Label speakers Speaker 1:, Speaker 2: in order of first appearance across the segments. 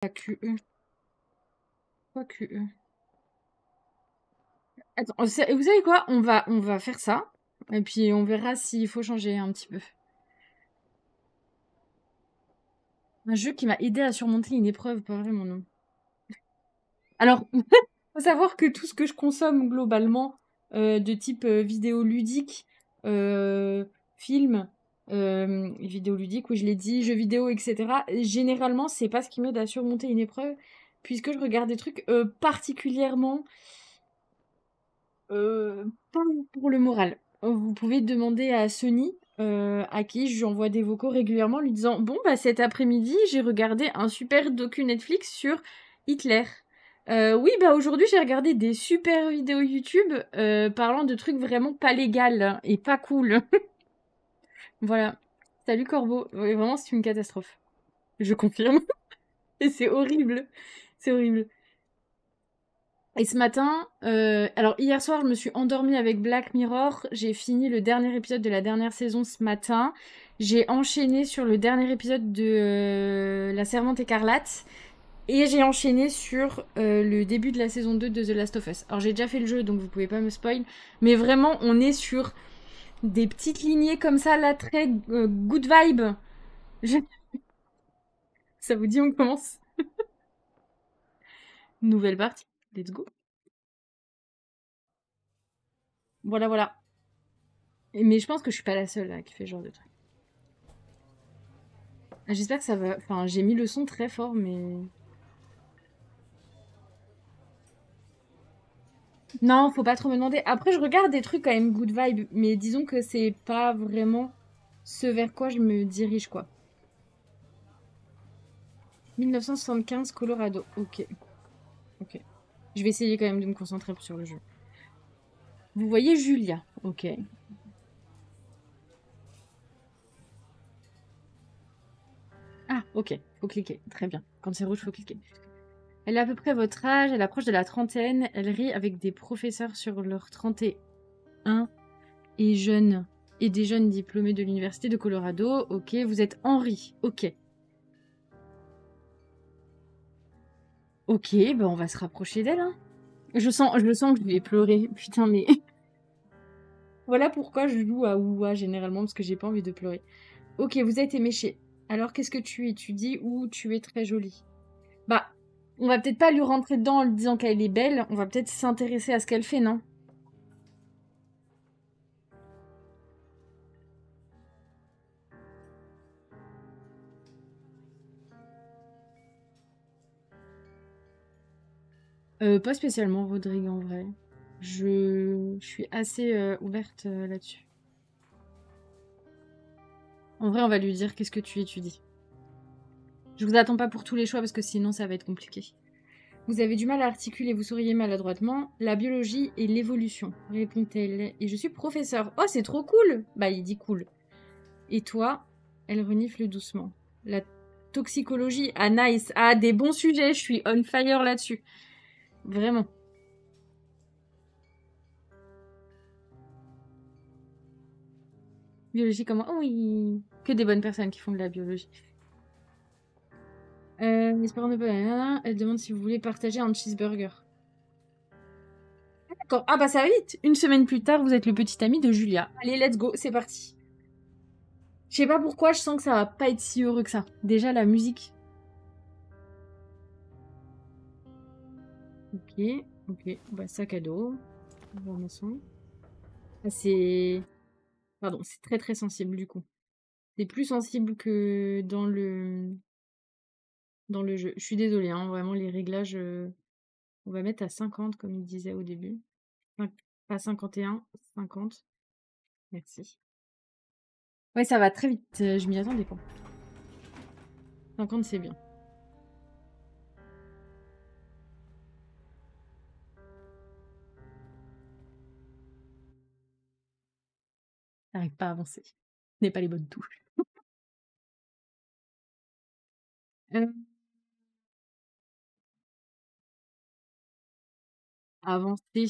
Speaker 1: Pas QE. Quoi QE? Attends, vous savez quoi? On va faire ça. Et puis on verra s'il faut changer un petit peu. Un jeu qui m'a aidé à surmonter une épreuve, pas vraiment non. Alors, faut savoir que tout ce que je consomme globalement, de type vidéo ludique, film, vidéo ludique, oui je l'ai dit, jeux vidéo, etc. Généralement, c'est pas ce qui m'aide à surmonter une épreuve, puisque je regarde des trucs particulièrement pas pour le moral. Vous pouvez demander à Sony, à qui j'envoie des vocaux régulièrement, lui disant bon bah cet après-midi j'ai regardé un super docu Netflix sur Hitler. Oui bah aujourd'hui j'ai regardé des super vidéos YouTube parlant de trucs vraiment pas légal et pas cool. Voilà. Salut Corbeau. Ouais, vraiment c'est une catastrophe. Je confirme. Et c'est horrible. C'est horrible. Et ce matin, alors hier soir, je me suis endormie avec Black Mirror. J'ai fini le dernier épisode de la dernière saison ce matin. J'ai enchaîné sur le dernier épisode de La Servante écarlate. Et j'ai enchaîné sur le début de la saison 2 de The Last of Us. Alors j'ai déjà fait le jeu, donc vous pouvez pas me spoil. Mais vraiment, on est sur des petites lignées comme ça, là, très good vibe. Je- Ça vous dit, on commence? Nouvelle partie. Let's go. Voilà, voilà. Mais je pense que je suis pas la seule là qui fait ce genre de truc. Ah, j'espère que ça va. Enfin, j'ai mis le son très fort, mais. Non, faut pas trop me demander. Après, je regarde des trucs quand même good vibe, mais disons que c'est pas vraiment ce vers quoi je me dirige, quoi. 1975, Colorado. Ok, ok. Je vais essayer quand même de me concentrer sur le jeu. Vous voyez Julia. Ok. Ah, ok. Faut cliquer. Très bien. Quand c'est rouge, faut cliquer. Elle a à peu près votre âge, elle approche de la trentaine, elle rit avec des professeurs sur leur 31 et jeunes et des jeunes diplômés de l'université de Colorado. Ok, vous êtes Henri. Ok. Ok, bah on va se rapprocher d'elle. Hein. Je sens que je vais pleurer. Putain, mais voilà pourquoi je joue à Oua généralement parce que j'ai pas envie de pleurer. Ok, vous êtes éméché. Alors qu'est-ce que tu étudies ou tu es très jolie? Bah, on va peut-être pas lui rentrer dedans en lui disant qu'elle est belle. On va peut-être s'intéresser à ce qu'elle fait, non? Pas spécialement, Rodrigue, en vrai. Je suis assez ouverte là-dessus. En vrai, on va lui dire qu'est-ce que tu étudies. Je vous attends pas pour tous les choix parce que sinon ça va être compliqué. Vous avez du mal à articuler, vous souriez maladroitement. La biologie et l'évolution, répond-elle. Et je suis professeur. Oh, c'est trop cool! Bah, il dit cool. Et toi? Elle renifle doucement. La toxicologie, ah nice. Ah, des bons sujets, je suis on fire là-dessus. Vraiment. Biologie comment? Oh oui! Que des bonnes personnes qui font de la biologie. Espérons ne pas. Elle demande si vous voulez partager un cheeseburger. D'accord. Ah bah ça va vite. Une semaine plus tard, vous êtes le petit ami de Julia. Allez, let's go, c'est parti. Je sais pas pourquoi, je sens que ça va pas être si heureux que ça. Déjà la musique. Ok, ok. Bah sac à dos. Information. Ah, c'est. Pardon, c'est très très sensible du coup. C'est plus sensible que dans le jeu. Je suis désolée, hein, vraiment les réglages. On va mettre à 50 comme il disait au début. Pas 51, 50. Merci. Ouais, ça va très vite. Je m'y attendais pas. 50, c'est bien. J'arrive pas à avancer. Ce n'est pas les bonnes touches. Euh, avancer.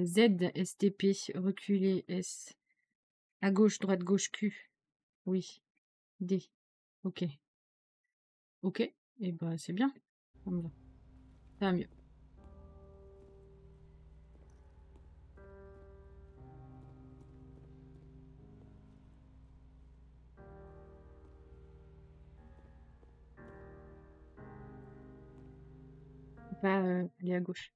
Speaker 1: Z, STP. Reculer. S. À gauche, droite, gauche, Q. Oui. D. Ok. Ok. Et bah, c'est bien. Ça me va. Ça va mieux. Faut pas aller à gauche.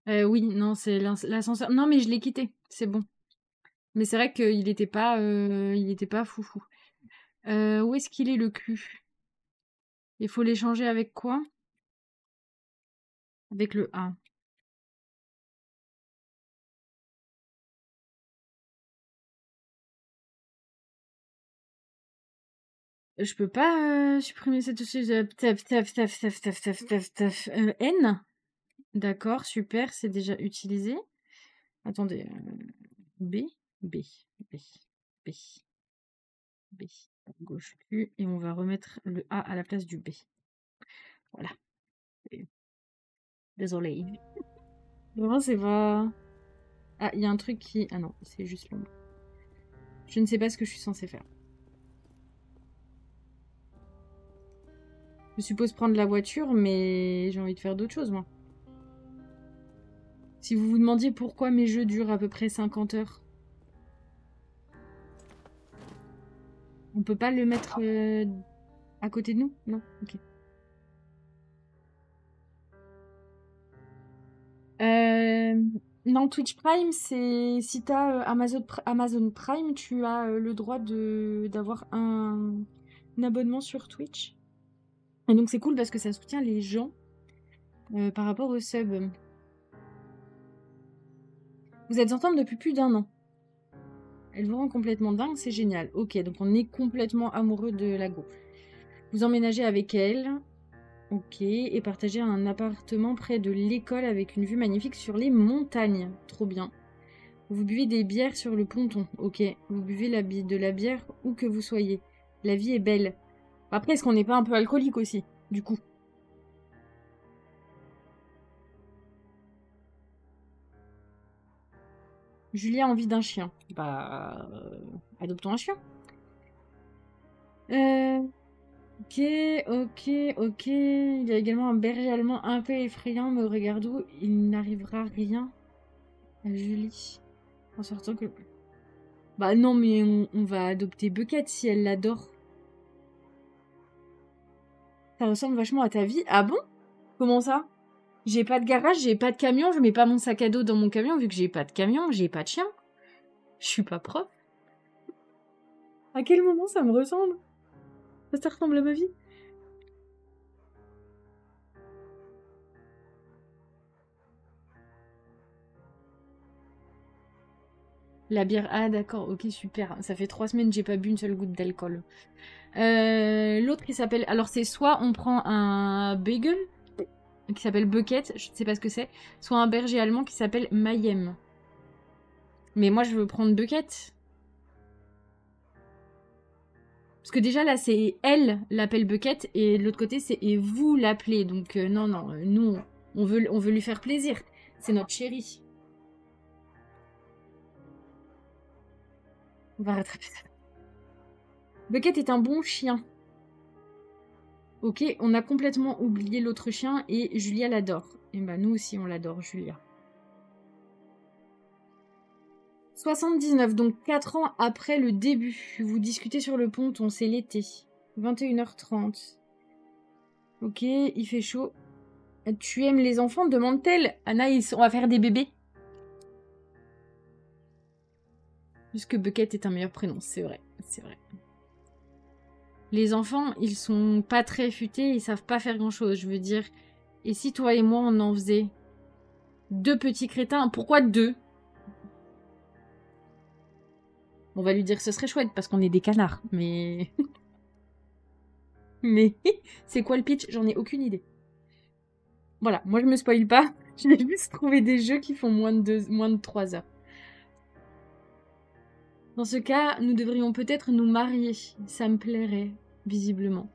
Speaker 1: Oui, non, c'est l'ascenseur. Non, mais je l'ai quitté. C'est bon. Mais c'est vrai il était pas foufou. Où est-ce qu'il est le cul? Il faut l'échanger avec quoi? Avec le A. Je peux pas supprimer cette N. D'accord, super, c'est déjà utilisé. Attendez. B, B, B, B, B. Gauche Q et on va remettre le A à la place du B. Voilà. Désolé. Vraiment, c'est pas. Ah, il y a un truc qui. Ah non, c'est juste l'ombre. Je ne sais pas ce que je suis censée faire. Je suppose prendre la voiture, mais j'ai envie de faire d'autres choses, moi. Si vous vous demandiez pourquoi mes jeux durent à peu près 50 heures, on peut pas le mettre à côté de nous? Non? Ok. Non, Twitch Prime, c'est si t'as Amazon Prime, tu as le droit d'avoir un abonnement sur Twitch. Et donc c'est cool parce que ça soutient les gens par rapport au sub. Vous êtes ensemble depuis plus d'1 an. Elle vous rend complètement dingue, c'est génial. Ok, donc on est complètement amoureux de la go. Vous emménagez avec elle. Ok, et partagez un appartement près de l'école avec une vue magnifique sur les montagnes. Trop bien. Vous buvez des bières sur le ponton. Ok, vous buvez de la bière où que vous soyez. La vie est belle. Après, est-ce qu'on n'est pas un peu alcoolique aussi, du coup? Julia a envie d'un chien. Bah, adoptons un chien. Ok, ok, ok. Il y a également un berger allemand un peu effrayant, mais au regard d'où il n'arrivera rien à Julie. En sortant que... Bah non, mais on va adopter Bucket si elle l'adore. Ça ressemble vachement à ta vie. Ah bon? Comment ça? J'ai pas de garage, j'ai pas de camion, je mets pas mon sac à dos dans mon camion vu que j'ai pas de camion, j'ai pas de chien. Je suis pas prof. À quel moment ça me ressemble? Ça ressemble à ma vie? La bière, ah d'accord, ok, super. Ça fait 3 semaines que j'ai pas bu une seule goutte d'alcool. L'autre, il s'appelle... Alors, c'est soit on prend un bagel, qui s'appelle Bucket, je ne sais pas ce que c'est, soit un berger allemand qui s'appelle Mayhem. Mais moi, je veux prendre Bucket. Parce que déjà, là, c'est elle l'appelle Bucket, et de l'autre côté, c'est et vous l'appelez. Donc, non, non, nous, on veut lui faire plaisir. C'est notre chérie. On va rattraper ça. Bucket est un bon chien. Ok, on a complètement oublié l'autre chien et Julia l'adore. Et bah nous aussi on l'adore, Julia. 79, donc 4 ans après le début. Vous discutez sur le ponton, c'est l'été. 21h30. Ok, il fait chaud. Tu aimes les enfants, demande-t-elle. Anaïs, on va faire des bébés. Puisque Bucket est un meilleur prénom, c'est vrai, c'est vrai. Les enfants, ils sont pas très futés, ils savent pas faire grand-chose, je veux dire. Et si toi et moi, on en faisait 2 petits crétins, pourquoi 2? On va lui dire que ce serait chouette parce qu'on est des canards, mais... mais c'est quoi le pitch? J'en ai aucune idée. Voilà, moi je me spoil pas, j'ai juste trouvé des jeux qui font moins de 3 heures. Dans ce cas, nous devrions peut-être nous marier. Ça me plairait, visiblement.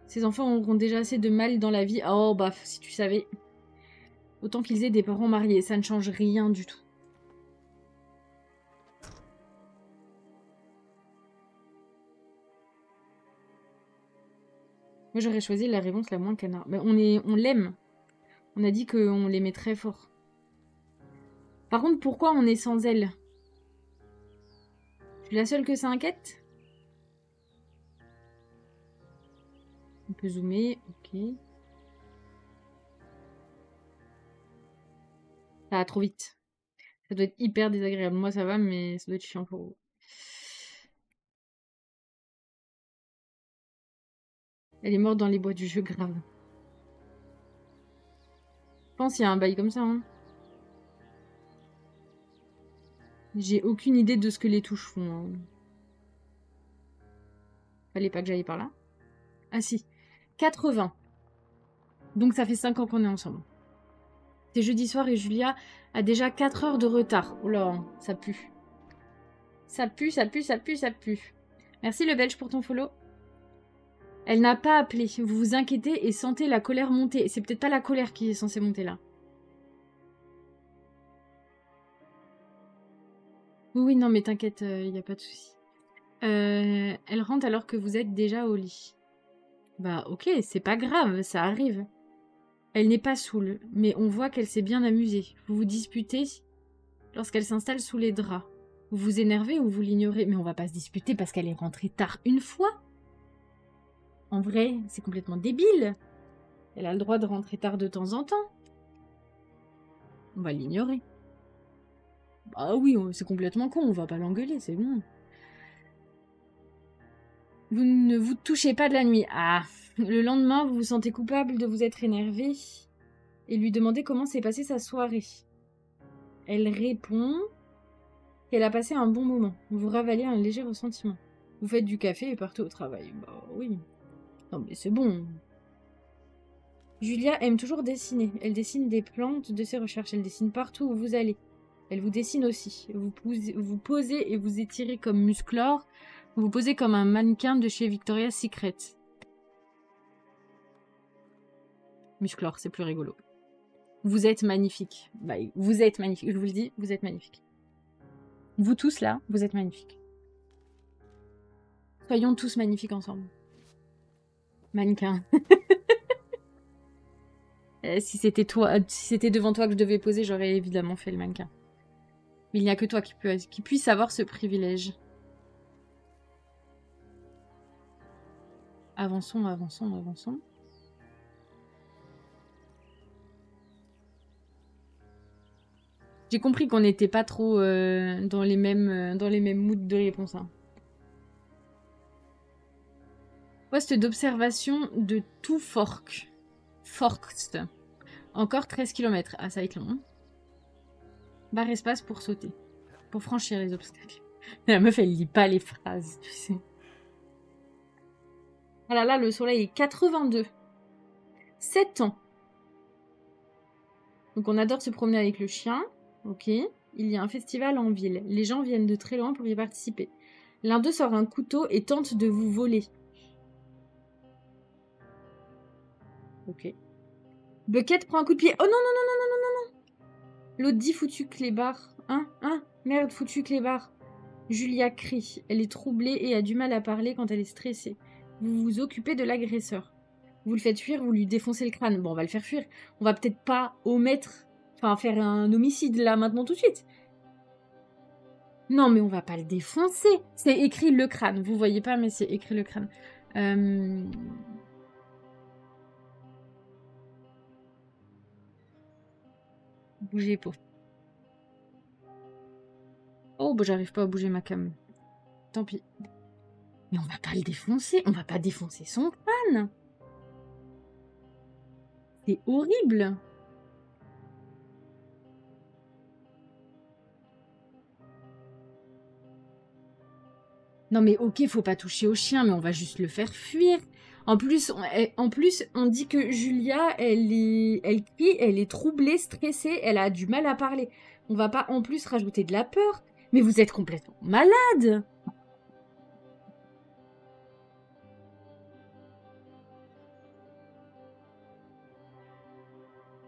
Speaker 1: Ces enfants auront déjà assez de mal dans la vie. Oh, bah, si tu savais. Autant qu'ils aient des parents mariés, ça ne change rien du tout. Moi, j'aurais choisi la réponse la moins canard. Mais on l'aime. On a dit qu'on l'aimait très fort. Par contre, pourquoi on est sans elle? Je suis la seule que ça inquiète? On peut zoomer, ok. Ça va trop vite. Ça doit être hyper désagréable. Moi, ça va, mais ça doit être chiant pour vous. Elle est morte dans les bois du jeu, grave. Je pense qu'il y a un bail comme ça, hein. J'ai aucune idée de ce que les touches font. Hein. Fallait pas que j'aille par là. Ah si. 80. Donc ça fait 5 ans qu'on est ensemble. C'est jeudi soir et Julia a déjà 4 heures de retard. Oh là, ça pue. Ça pue, ça pue, ça pue, ça pue. Merci le Belge pour ton follow. Elle n'a pas appelé. Vous vous inquiétez et sentez la colère monter. C'est peut-être pas la colère qui est censée monter là. Oui, non, mais t'inquiète, il n'y a pas de souci. Elle rentre alors que vous êtes déjà au lit. Bah ok, c'est pas grave, ça arrive. Elle n'est pas saoule, mais on voit qu'elle s'est bien amusée. Vous vous disputez lorsqu'elle s'installe sous les draps. Vous vous énervez ou vous l'ignorez? Mais on va pas se disputer parce qu'elle est rentrée tard une fois. En vrai, c'est complètement débile. Elle a le droit de rentrer tard de temps en temps. On va l'ignorer. Bah oui, c'est complètement con, on va pas l'engueuler, c'est bon. Vous ne vous touchez pas de la nuit. Ah, le lendemain, vous vous sentez coupable de vous être énervé et lui demandez comment s'est passée sa soirée. Elle répond qu'elle a passé un bon moment. Vous ravalez un léger ressentiment. Vous faites du café et partez au travail. Bah oui. Non mais c'est bon. Julia aime toujours dessiner. Elle dessine des plantes de ses recherches. Elle dessine partout où vous allez. Elle vous dessine aussi. Vous posez et vous étirez comme Musclor. Vous posez comme un mannequin de chez Victoria's Secret. Musclor, c'est plus rigolo. Vous êtes magnifique. Bah, vous êtes magnifique. Je vous le dis, vous êtes magnifique. Vous tous là, vous êtes magnifiques. Soyons tous magnifiques ensemble. Mannequin. Si c'était devant toi que je devais poser, j'aurais évidemment fait le mannequin. Mais il n'y a que toi qui puisse avoir ce privilège. Avançons, avançons, avançons. J'ai compris qu'on n'était pas trop dans les mêmes moods de réponse. Hein. Poste d'observation de tout Forks. Encore 13 km. Ah, ça va être long. Hein. Barre espace pour sauter. Pour franchir les obstacles. La meuf, elle lit pas les phrases, tu sais. Ah là là, le soleil est 82. 7 ans. Donc on adore se promener avec le chien. Ok. Il y a un festival en ville. Les gens viennent de très loin pour y participer. L'un d'eux sort un couteau et tente de vous voler. Ok. Bucket prend un coup de pied. Oh non, non, non, non, non, non, non, non. L'autre dit foutu clébard. Hein? Merde, foutu clébard. Julia crie. Elle est troublée et a du mal à parler quand elle est stressée. Vous vous occupez de l'agresseur. Vous le faites fuir, vous lui défoncez le crâne. Bon, on va le faire fuir. On va peut-être pas faire un homicide là maintenant tout de suite. Non, mais on va pas le défoncer. C'est écrit le crâne. Vous voyez pas, mais c'est écrit le crâne. Bougez pas. Oh, bah j'arrive pas à bouger ma cam. Tant pis. Mais on va pas le défoncer. On va pas défoncer son crâne. C'est horrible. Non mais ok, faut pas toucher au chien, mais on va juste le faire fuir. En plus, on dit que Julia, elle crie, elle est troublée, stressée, elle a du mal à parler. On va pas en plus rajouter de la peur. Mais vous êtes complètement malade.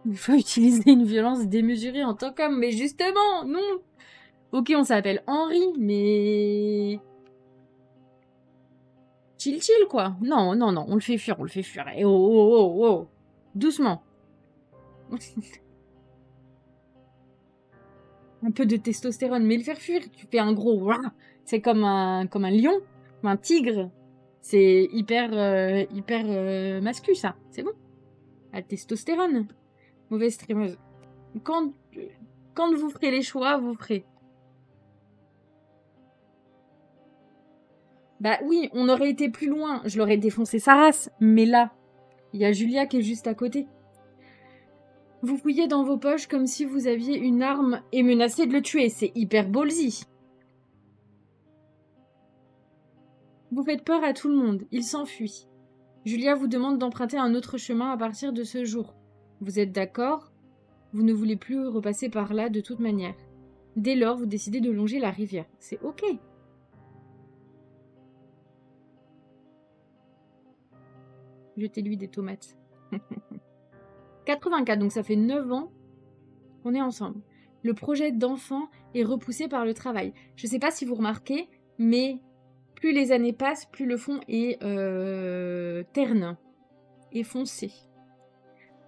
Speaker 1: Il faut utiliser une violence démesurée en tant qu'homme, mais justement, non. Ok, on s'appelle Henri, mais... Chill, chill, quoi. Non, non, non, on le fait fuir, on le fait fuir. Eh, oh, oh, oh, oh. Doucement. Un peu de testostérone, mais le faire fuir, tu fais un gros... ouah. C'est comme un lion, comme un tigre. C'est hyper mascu, ça. C'est bon. La testostérone. Mauvaise streameuse. Quand, quand vous ferez les choix, vous ferez. Bah oui, on aurait été plus loin. Je l'aurais défoncé sa race. Mais là, il y a Julia qui est juste à côté. Vous fouillez dans vos poches comme si vous aviez une arme et menacez de le tuer. C'est hyper ballsy. Vous faites peur à tout le monde. Il s'enfuit. Julia vous demande d'emprunter un autre chemin à partir de ce jour. Vous êtes d'accord? Vous ne voulez plus repasser par là de toute manière. Dès lors, vous décidez de longer la rivière. C'est ok. Jetez-lui des tomates. 84, donc ça fait 9 ans qu'on est ensemble. Le projet d'enfant est repoussé par le travail. Je ne sais pas si vous remarquez, mais plus les années passent, plus le fond est terne et foncé.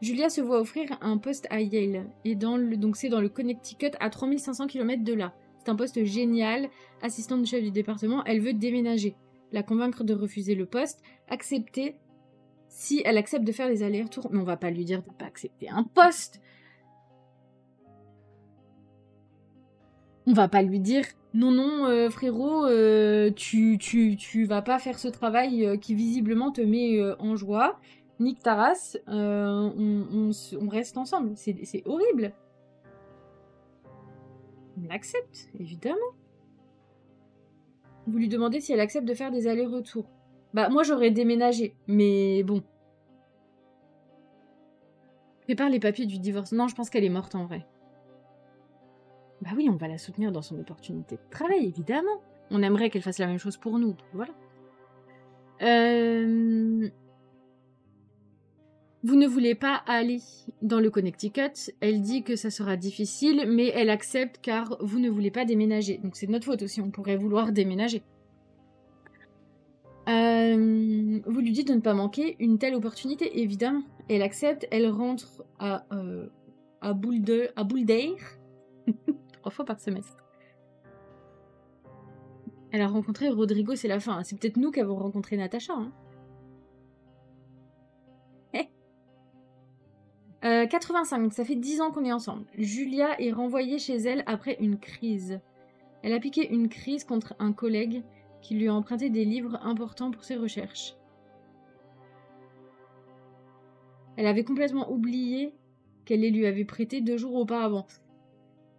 Speaker 1: Julia se voit offrir un poste à Yale, et donc c'est dans le Connecticut, à 3500 km de là. C'est un poste génial, assistante de chef du département, elle veut déménager. La convaincre de refuser le poste, accepter si elle accepte de faire les allers-retours. Mais on va pas lui dire de pas accepter un poste. On va pas lui dire non, non, frérot, tu vas pas faire ce travail qui visiblement te met en joie. Nique ta race, on reste ensemble. C'est horrible. On l'accepte, évidemment. Vous lui demandez si elle accepte de faire des allers-retours. Bah, moi, j'aurais déménagé, mais bon. Prépare les papiers du divorce. Non, je pense qu'elle est morte en vrai. Bah oui, on va la soutenir dans son opportunité de travail, évidemment. On aimerait qu'elle fasse la même chose pour nous, voilà. Vous ne voulez pas aller dans le Connecticut. Elle dit que ça sera difficile, mais elle accepte car vous ne voulez pas déménager. Donc c'est de notre faute aussi, on pourrait vouloir déménager. Vous lui dites de ne pas manquer une telle opportunité, évidemment. Elle accepte, elle rentre à Boulder, 3 fois par semestre. Elle a rencontré Rodrigo, c'est la fin. C'est peut-être nous qui avons rencontré Natacha. Hein. 85, ça fait 10 ans qu'on est ensemble. Julia est renvoyée chez elle après une crise. Elle a piqué une crise contre un collègue qui lui a emprunté des livres importants pour ses recherches. Elle avait complètement oublié qu'elle les lui avait prêtés 2 jours auparavant.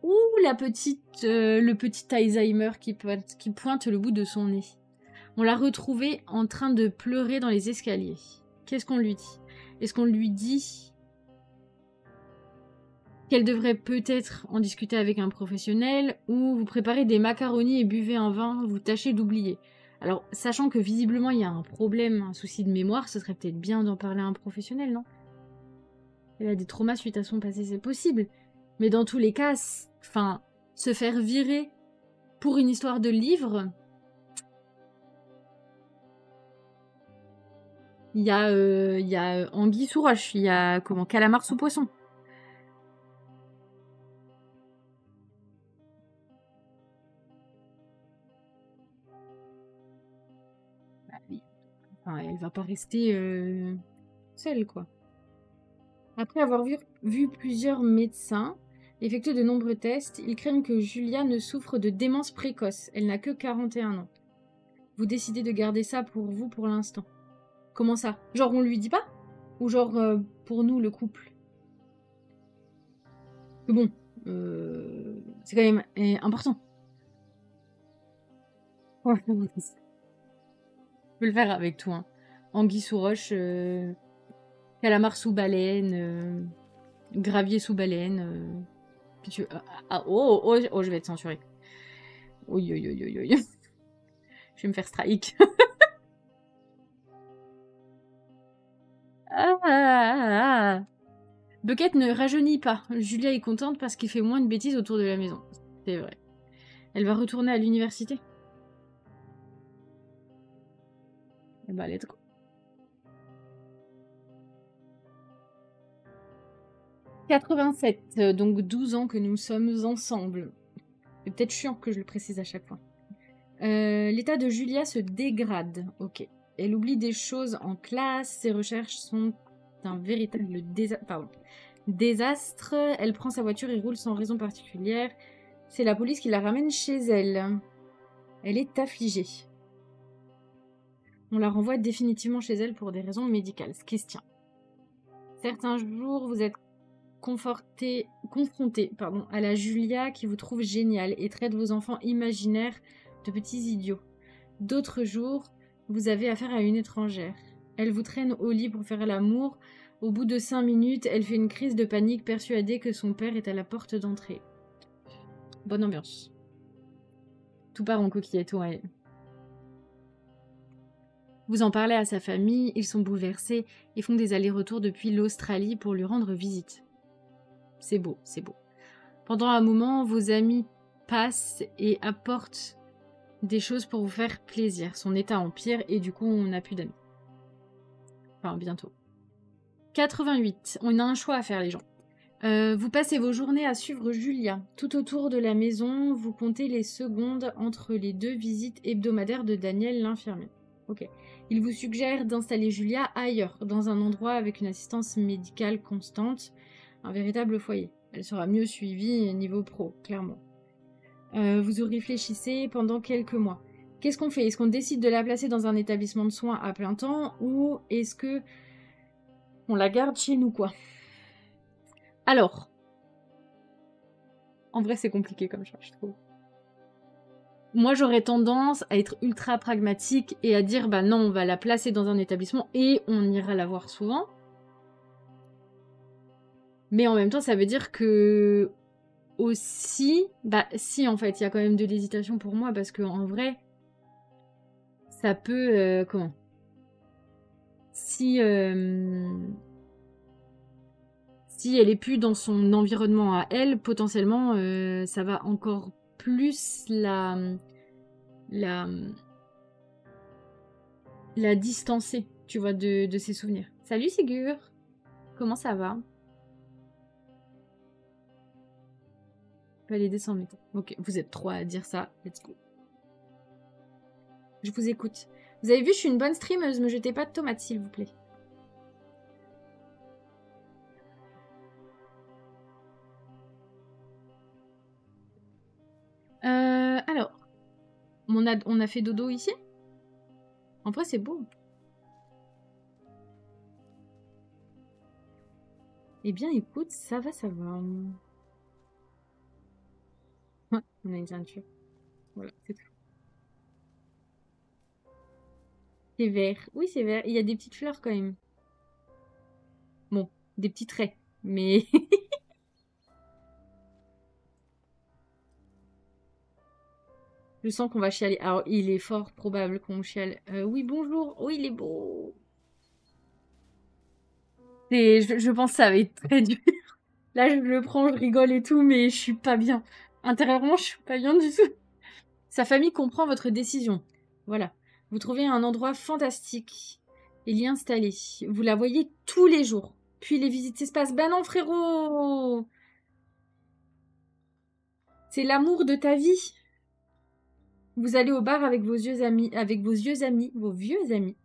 Speaker 1: Ouh, le petit Alzheimer qui pointe le bout de son nez. On l'a retrouvée en train de pleurer dans les escaliers. Qu'est-ce qu'on lui dit? Est-ce qu'on lui dit qu'elle devrait peut-être en discuter avec un professionnel, ou vous préparez des macaronis et buvez un vin, vous tâchez d'oublier? Alors, sachant que visiblement il y a un problème, un souci de mémoire, ce serait peut-être bien d'en parler à un professionnel, non? Elle a des traumas suite à son passé, c'est possible. Mais dans tous les cas, se faire virer pour une histoire de livre, il y a anguille sous roche, il y a calamar sous poisson. Bah oui. Enfin, elle va pas rester seule, quoi. Après avoir vu plusieurs médecins effectuer de nombreux tests, ils craignent que Julia ne souffre de démence précoce. Elle n'a que 41 ans. Vous décidez de garder ça pour vous pour l'instant. Comment ça? Genre on lui dit pas? Ou genre pour nous le couple? Mais bon, c'est quand même important. Ouais, je peux le faire avec toi. Hein. Anguille sous roche, calamar sous baleine, gravier sous baleine. Puis tu... oh, je vais être censurée. Oui. Je vais me faire strike. Bucket ne rajeunit pas. Julia est contente parce qu'il fait moins de bêtises autour de la maison. C'est vrai. Elle va retourner à l'université. Eh ben, let's go. « 87, donc 12 ans que nous sommes ensemble. » C'est peut-être chiant que je le précise à chaque fois. L'état de Julia se dégrade. Ok. Elle oublie des choses en classe. Ses recherches sont un véritable désastre. Elle prend sa voiture et roule sans raison particulière. C'est la police qui la ramène chez elle. Elle est affligée. On la renvoie définitivement chez elle pour des raisons médicales. Question. Certains jours, vous êtes confronté à la Julia qui vous trouve géniale et traite vos enfants imaginaires de petits idiots. D'autres jours, vous avez affaire à une étrangère. Elle vous traîne au lit pour faire l'amour. Au bout de 5 minutes, elle fait une crise de panique persuadée que son père est à la porte d'entrée. Bonne ambiance. Tout part en coquillette, ouais. Vous en parlez à sa famille, ils sont bouleversés et font des allers-retours depuis l'Australie pour lui rendre visite. C'est beau, c'est beau. Pendant un moment, vos amis passent et apportent des choses pour vous faire plaisir. Son état empire et du coup, on n'a plus d'amis. Enfin, bientôt. 88. On a un choix à faire, les gens. Vous passez vos journées à suivre Julia. Tout autour de la maison, vous comptez les secondes entre les 2 visites hebdomadaires de Daniel, l'infirmier. Ok. Il vous suggère d'installer Julia ailleurs, dans un endroit avec une assistance médicale constante, un véritable foyer. Elle sera mieux suivie niveau pro, clairement. Vous y réfléchissez pendant quelques mois. Qu'est-ce qu'on fait? Est-ce qu'on décide de la placer dans un établissement de soins à plein temps ou est-ce que on la garde chez nous, quoi? Alors, en vrai, c'est compliqué comme ça, je trouve. Moi, j'aurais tendance à être ultra pragmatique et à dire, bah non, on va la placer dans un établissement et on ira la voir souvent. Mais en même temps, ça veut dire que aussi, bah si, en fait, il y a quand même de l'hésitation pour moi parce que en vrai, ça peut, comment? Si elle est plus dans son environnement à elle, potentiellement, ça va encore plus la distancer, tu vois, de ses souvenirs. Salut Sigur, comment ça va? On peut aller descendre. Ok, vous êtes 3 à dire ça, let's go. Je vous écoute. Vous avez vu, je suis une bonne streameuse, me jetez pas de tomates, s'il vous plaît. Alors, on a fait dodo ici? En vrai, c'est beau. Eh bien, écoute, ça va, ça va. Ouais, on a une ceinture. Voilà, c'est tout. C'est vert. Oui, c'est vert. Il y a des petites fleurs quand même. Bon, des petits traits, mais... Je sens qu'on va chialer. Alors, il est fort probable qu'on chiale. Oui, bonjour. Oui, il est beau. Je pense que ça va être très dur. Là, je le prends, je rigole et tout, mais je suis pas bien. Intérieurement, je suis pas bien du tout. Sa famille comprend votre décision. Voilà. Vous trouvez un endroit fantastique et l'y installer. Vous la voyez tous les jours. Puis les visites s'espacent. Ben non, frérot! C'est l'amour de ta vie. Vous allez au bar avec vos vieux amis, vos vieux amis.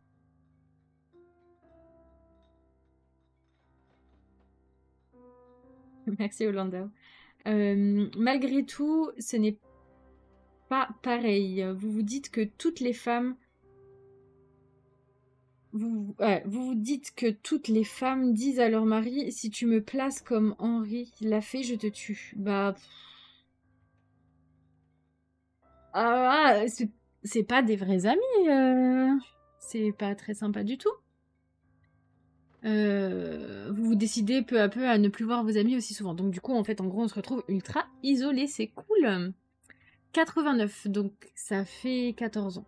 Speaker 1: Merci Hollander. Malgré tout, ce n'est pas pareil. Vous vous dites que toutes les femmes... vous vous dites que toutes les femmes disent à leur mari « Si tu me places comme Henri l'a fait, je te tue. » Bah... c'est pas des vrais amis. C'est pas très sympa du tout. Vous vous décidez peu à peu à ne plus voir vos amis aussi souvent. Donc du coup, en fait, en gros, on se retrouve ultra isolés. C'est cool. 89, donc ça fait 14 ans.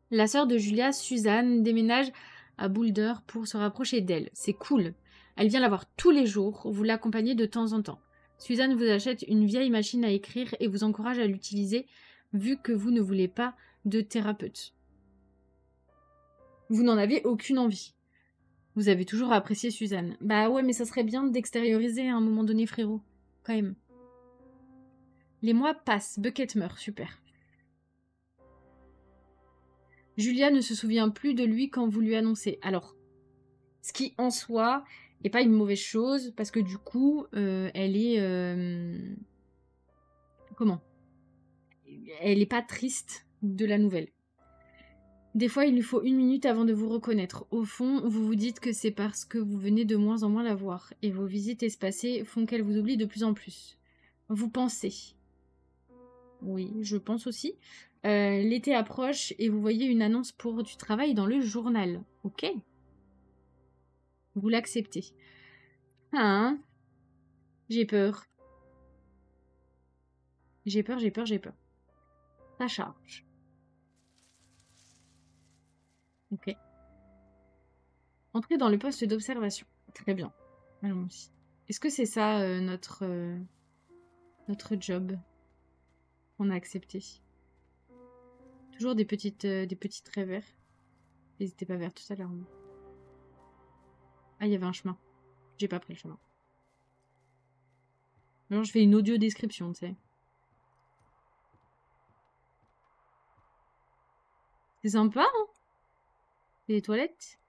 Speaker 1: La sœur de Julia, Suzanne, déménage à Boulder pour se rapprocher d'elle. C'est cool. Elle vient la voir tous les jours. Vous l'accompagnez de temps en temps. Suzanne vous achète une vieille machine à écrire et vous encourage à l'utiliser vu que vous ne voulez pas de thérapeute. Vous n'en avez aucune envie. Vous avez toujours apprécié Suzanne. Bah ouais, mais ça serait bien d'extérioriser à un moment donné, frérot. Quand même. Les mois passent. Bucket meurt. Super. Julia ne se souvient plus de lui quand vous lui annoncez. Alors, ce qui en soi n'est pas une mauvaise chose, parce que du coup, elle est... comment? Elle n'est pas triste de la nouvelle. Des fois, il lui faut 1 minute avant de vous reconnaître. Au fond, vous vous dites que c'est parce que vous venez de moins en moins la voir, et vos visites espacées font qu'elle vous oublie de plus en plus. Vous pensez. Oui, je pense aussi. L'été approche et vous voyez une annonce pour du travail dans le journal. Ok, vous l'acceptez. Ah, j'ai peur. J'ai peur, j'ai peur, j'ai peur. Ça charge. Ok. Entrez dans le poste d'observation. Très bien. Allons-y. Est-ce que c'est ça notre job qu'on a accepté? Toujours des petits traits verts. Ils étaient pas verts tout à l'heure. Non. Ah, il y avait un chemin. J'ai pas pris le chemin. Alors je fais une audio description, tu sais. C'est sympa, hein? Les toilettes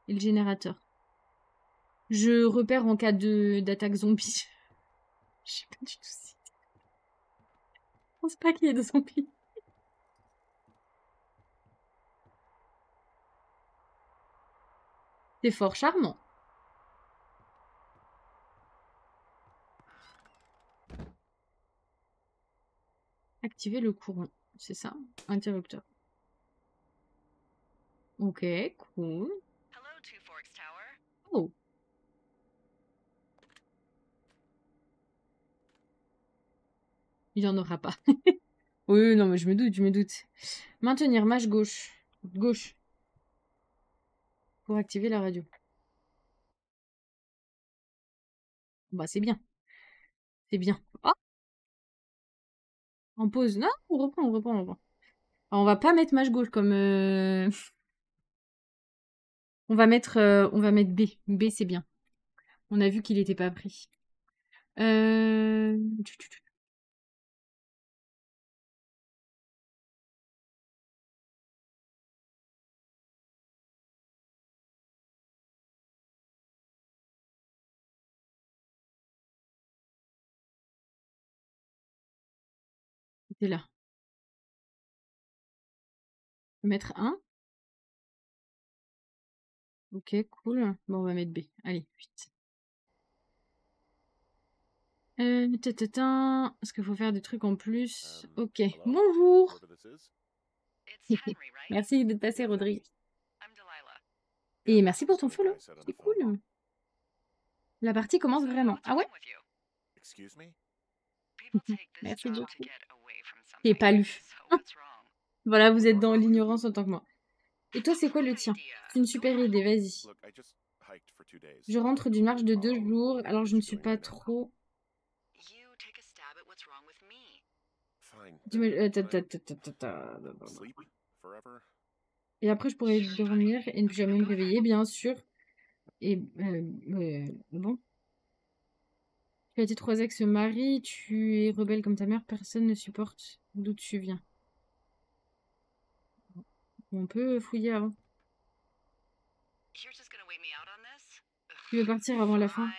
Speaker 1: et le générateur. Je repère en cas d'attaque zombie. Je sais pas du tout si. Je pense pas qu'il y ait de zombies. C'est fort charmant. Activer le courant. C'est ça? Interrupteur. Ok, cool. Oh. Il y en aura pas. Oui, non, mais je me doute, je me doute. Maintenir mâche gauche. Gauche. Pour activer la radio. Bah, c'est bien. C'est bien. Ah, en pause. Non, on reprend, on reprend, on reprend. Alors, on va pas mettre mâche gauche comme... on va mettre B. B, c'est bien. On a vu qu'il était pas pris. Euh... C'était là. Mettre 1. Ok, cool. Bon, on va mettre B. Allez, 8. Est-ce qu'il faut faire des trucs en plus? Ok. Bonjour. Merci d'être passé, Rodrigue. Et merci pour ton follow. C'est cool. La partie commence vraiment. Ah ouais? Merci beaucoup. Et pas lu. Voilà, vous êtes dans l'ignorance en tant que moi. Et toi, c'est quoi le tien? C'est une super idée, vas-y. Je rentre d'une marche de 2 jours, alors je ne suis pas trop... Et après, je pourrais dormir et ne plus jamais me réveiller, bien sûr. Et bon. Tu as tes 3 ex marient, tu es rebelle comme ta mère, personne ne supporte d'où tu viens. On peut fouiller avant. Tu veux partir avant la fin?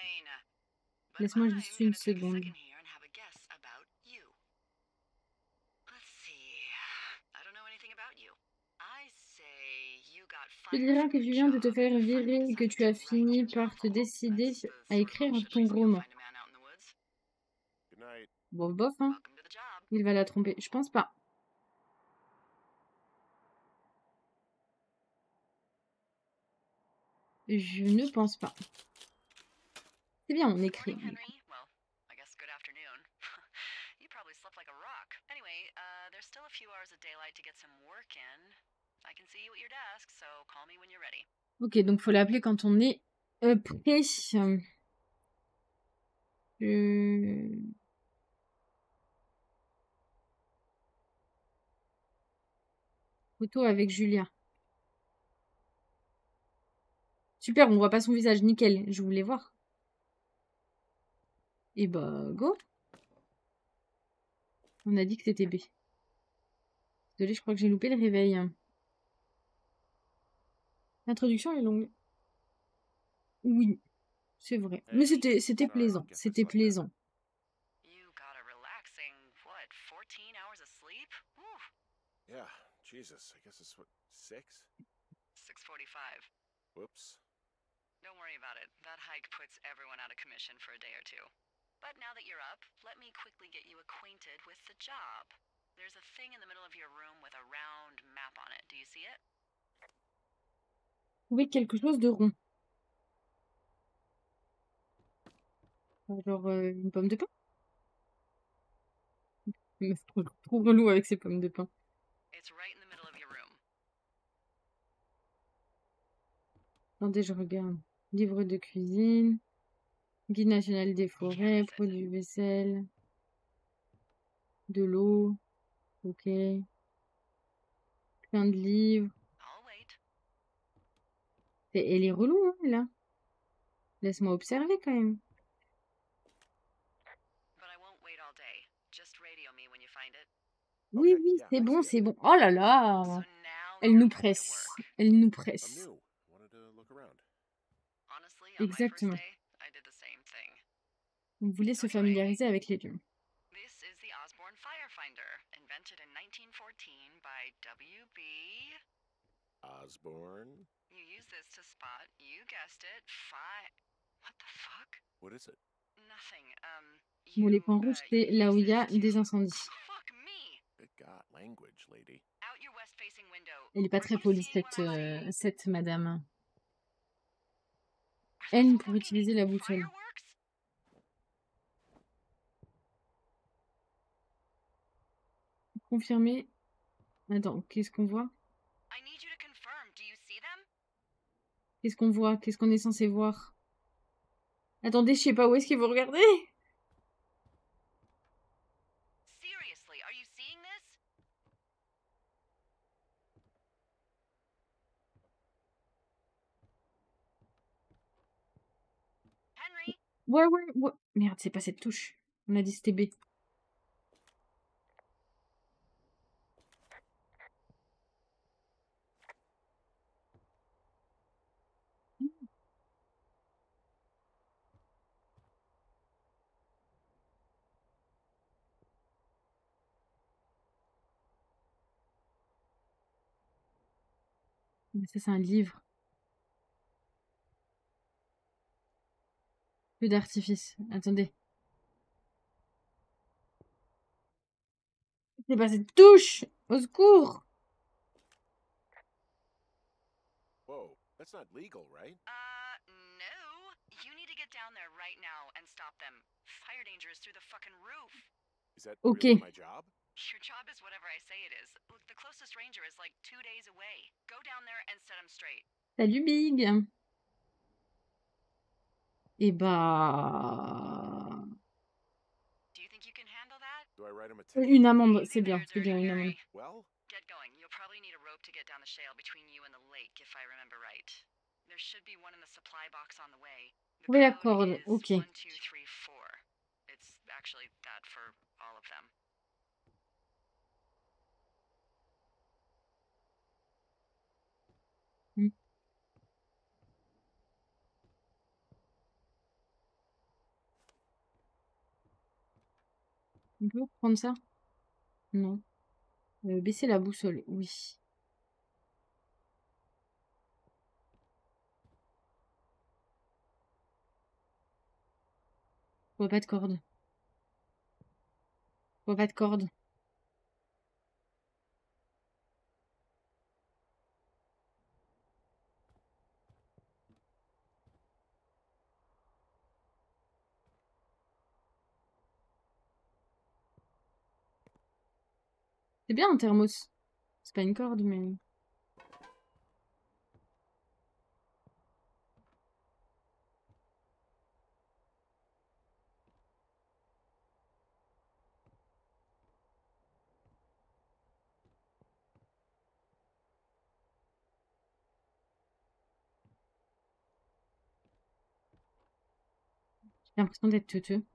Speaker 1: Laisse-moi juste une seconde. Je te dirais que tu viens de te faire virer et que tu as fini par te décider à écrire ton roman. Bof bof, hein. Il va la tromper. Je pense pas. Je ne pense pas. C'est bien, on écrit. Ok, donc faut l'appeler quand on est prêt. Photo avec Julia. Super, on voit pas son visage, nickel. Je voulais voir. Et bah, go. On a dit que c'était B. Désolée, je crois que j'ai loupé le réveil. L'introduction est longue. Oui, c'est vrai. Mais
Speaker 2: Hey,
Speaker 1: c'était
Speaker 2: sorry I
Speaker 1: plaisant.
Speaker 2: didn't get this
Speaker 1: C'était
Speaker 2: like that.
Speaker 1: plaisant.
Speaker 3: You got a relaxing, what, 14 hours of sleep? Whew,
Speaker 2: Yeah, Jesus, I guess it's what, 6?
Speaker 3: 6:45.
Speaker 2: Whoops.
Speaker 3: Don't worry about it. That hike puts everyone out of commission for a day or two. But now that you're up, let me quickly get you acquainted with the job. There's a thing in the middle of your room with a round map on it. Do you see it?
Speaker 1: Trouver quelque chose de rond. Genre une pomme de pain. Une meuf trop relou avec ses pommes de pain.
Speaker 3: It's right in the middle of your room.
Speaker 1: Attendez, je regarde. Livre de cuisine. Guide national des forêts.
Speaker 3: miss it.
Speaker 1: Produits vaisselle. De l'eau. Ok. Plein de livres.
Speaker 3: I'll wait.
Speaker 1: Elle est relou, hein, là. Laisse-moi observer quand même.
Speaker 3: But I won't wait all day. Just radio me when you find it.
Speaker 1: Oui,
Speaker 2: Okay,
Speaker 1: oui,
Speaker 2: yeah,
Speaker 1: c'est
Speaker 2: I
Speaker 1: bon,
Speaker 2: see it.
Speaker 1: c'est bon. Oh là
Speaker 3: So
Speaker 1: là!
Speaker 3: now
Speaker 1: Elle
Speaker 3: go
Speaker 1: nous
Speaker 3: back to
Speaker 1: presse.
Speaker 3: work.
Speaker 1: Elle nous
Speaker 2: I'm
Speaker 1: presse.
Speaker 2: new. Wanted to look around.
Speaker 3: Honestly, on my first
Speaker 1: Exactement.
Speaker 3: day, I did the same thing.
Speaker 1: On voulait se familiariser avec les lieux.
Speaker 3: This is the Osborne Firefinder, invented in 1914 by W.B.
Speaker 2: Osborne?
Speaker 3: You use this to spot, you guessed it, What the fuck?
Speaker 2: What is it?
Speaker 3: Nothing.
Speaker 1: Bon, les points rouges, c'est là où il y a des incendies.
Speaker 3: Fuck me!
Speaker 2: Good God, language, lady.
Speaker 3: Out your west-facing window.
Speaker 1: Elle est pas
Speaker 3: Are
Speaker 1: très
Speaker 3: you
Speaker 1: polie,
Speaker 3: seeing what I'm seeing?
Speaker 1: cette madame.
Speaker 3: Are those
Speaker 1: N pour
Speaker 3: fucking
Speaker 1: utiliser la boussole.
Speaker 3: fireworks?
Speaker 1: Confirmer. Attends, qu'est-ce qu'on voit?
Speaker 3: I need you to confirm. Do you see them?
Speaker 1: Qu'est-ce qu'on voit? Qu'est-ce qu'on est censé voir? Attendez, je sais pas où est-ce qu'il faut regarder.
Speaker 3: Seriously, are you seeing this? Henry?
Speaker 1: Ouais. Merde, c'est pas cette touche. On a dit c'était B. Mais ça, c'est un livre. Peu d'artifice. Attendez. C'est pas cette touche! Au secours!
Speaker 2: Whoa, that's not legal, right?
Speaker 3: No. You need to get down there right now and stop them. Fire danger is through the fucking roof.
Speaker 2: Is that
Speaker 1: Ok.
Speaker 2: really my job?
Speaker 3: Your job is whatever I say it is. Look, the closest ranger is like 2 days away. Go down there and set him straight.
Speaker 1: Salut, Big! Et bah...
Speaker 3: Do you think you can handle that?
Speaker 2: Do I write him a ticket?
Speaker 1: Une amende,
Speaker 3: Easy
Speaker 1: c'est bien.
Speaker 3: there,
Speaker 1: C'est bien,
Speaker 3: Dirty
Speaker 1: une amende.
Speaker 3: Harry.
Speaker 2: Well,
Speaker 3: Get going. You'll probably need a rope to get down the shale between you and the lake, if I remember right. There should be one in the supply box on the way. The
Speaker 1: Oui, la
Speaker 3: code
Speaker 1: corde.
Speaker 3: is
Speaker 1: Ok.
Speaker 3: 1, 2, 3, 4. It's actually that for all of them.
Speaker 1: Hmm. On peut prendre ça? Non. Baisser la boussole, oui. Je vois pas de corde. Je vois pas de corde. C'est bien un thermos. C'est pas une corde, mais... J'ai l'impression d'être teuteux.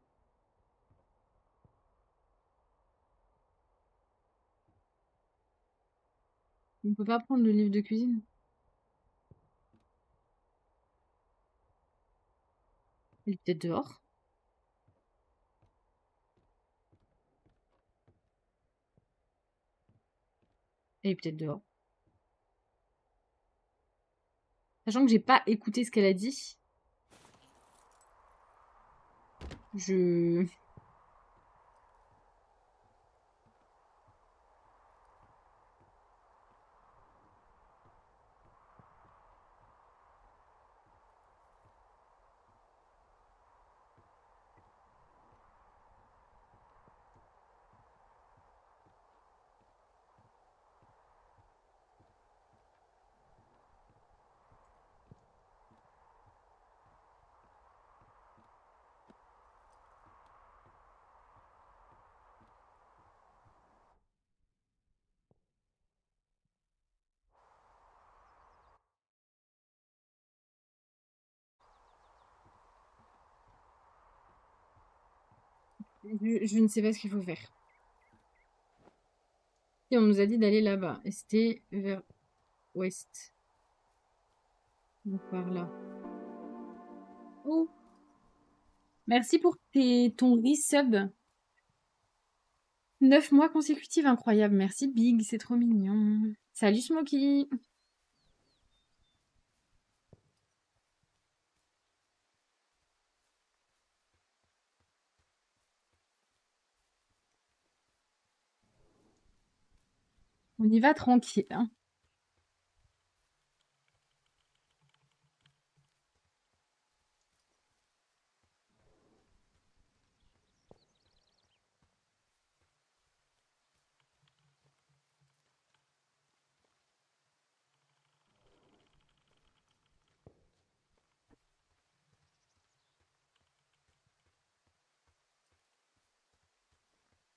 Speaker 1: On peut pas prendre le livre de cuisine. Il est peut-être dehors. Il est peut-être dehors. Sachant que j'ai pas écouté ce qu'elle a dit. Je... je ne sais pas ce qu'il faut faire. Et on nous a dit d'aller là-bas. Et c'était vers ouest. Donc par là. Oh! Merci pour ton resub. 9 mois consécutifs, incroyable. Merci Big, c'est trop mignon. Salut Smokey. On y va tranquille, hein.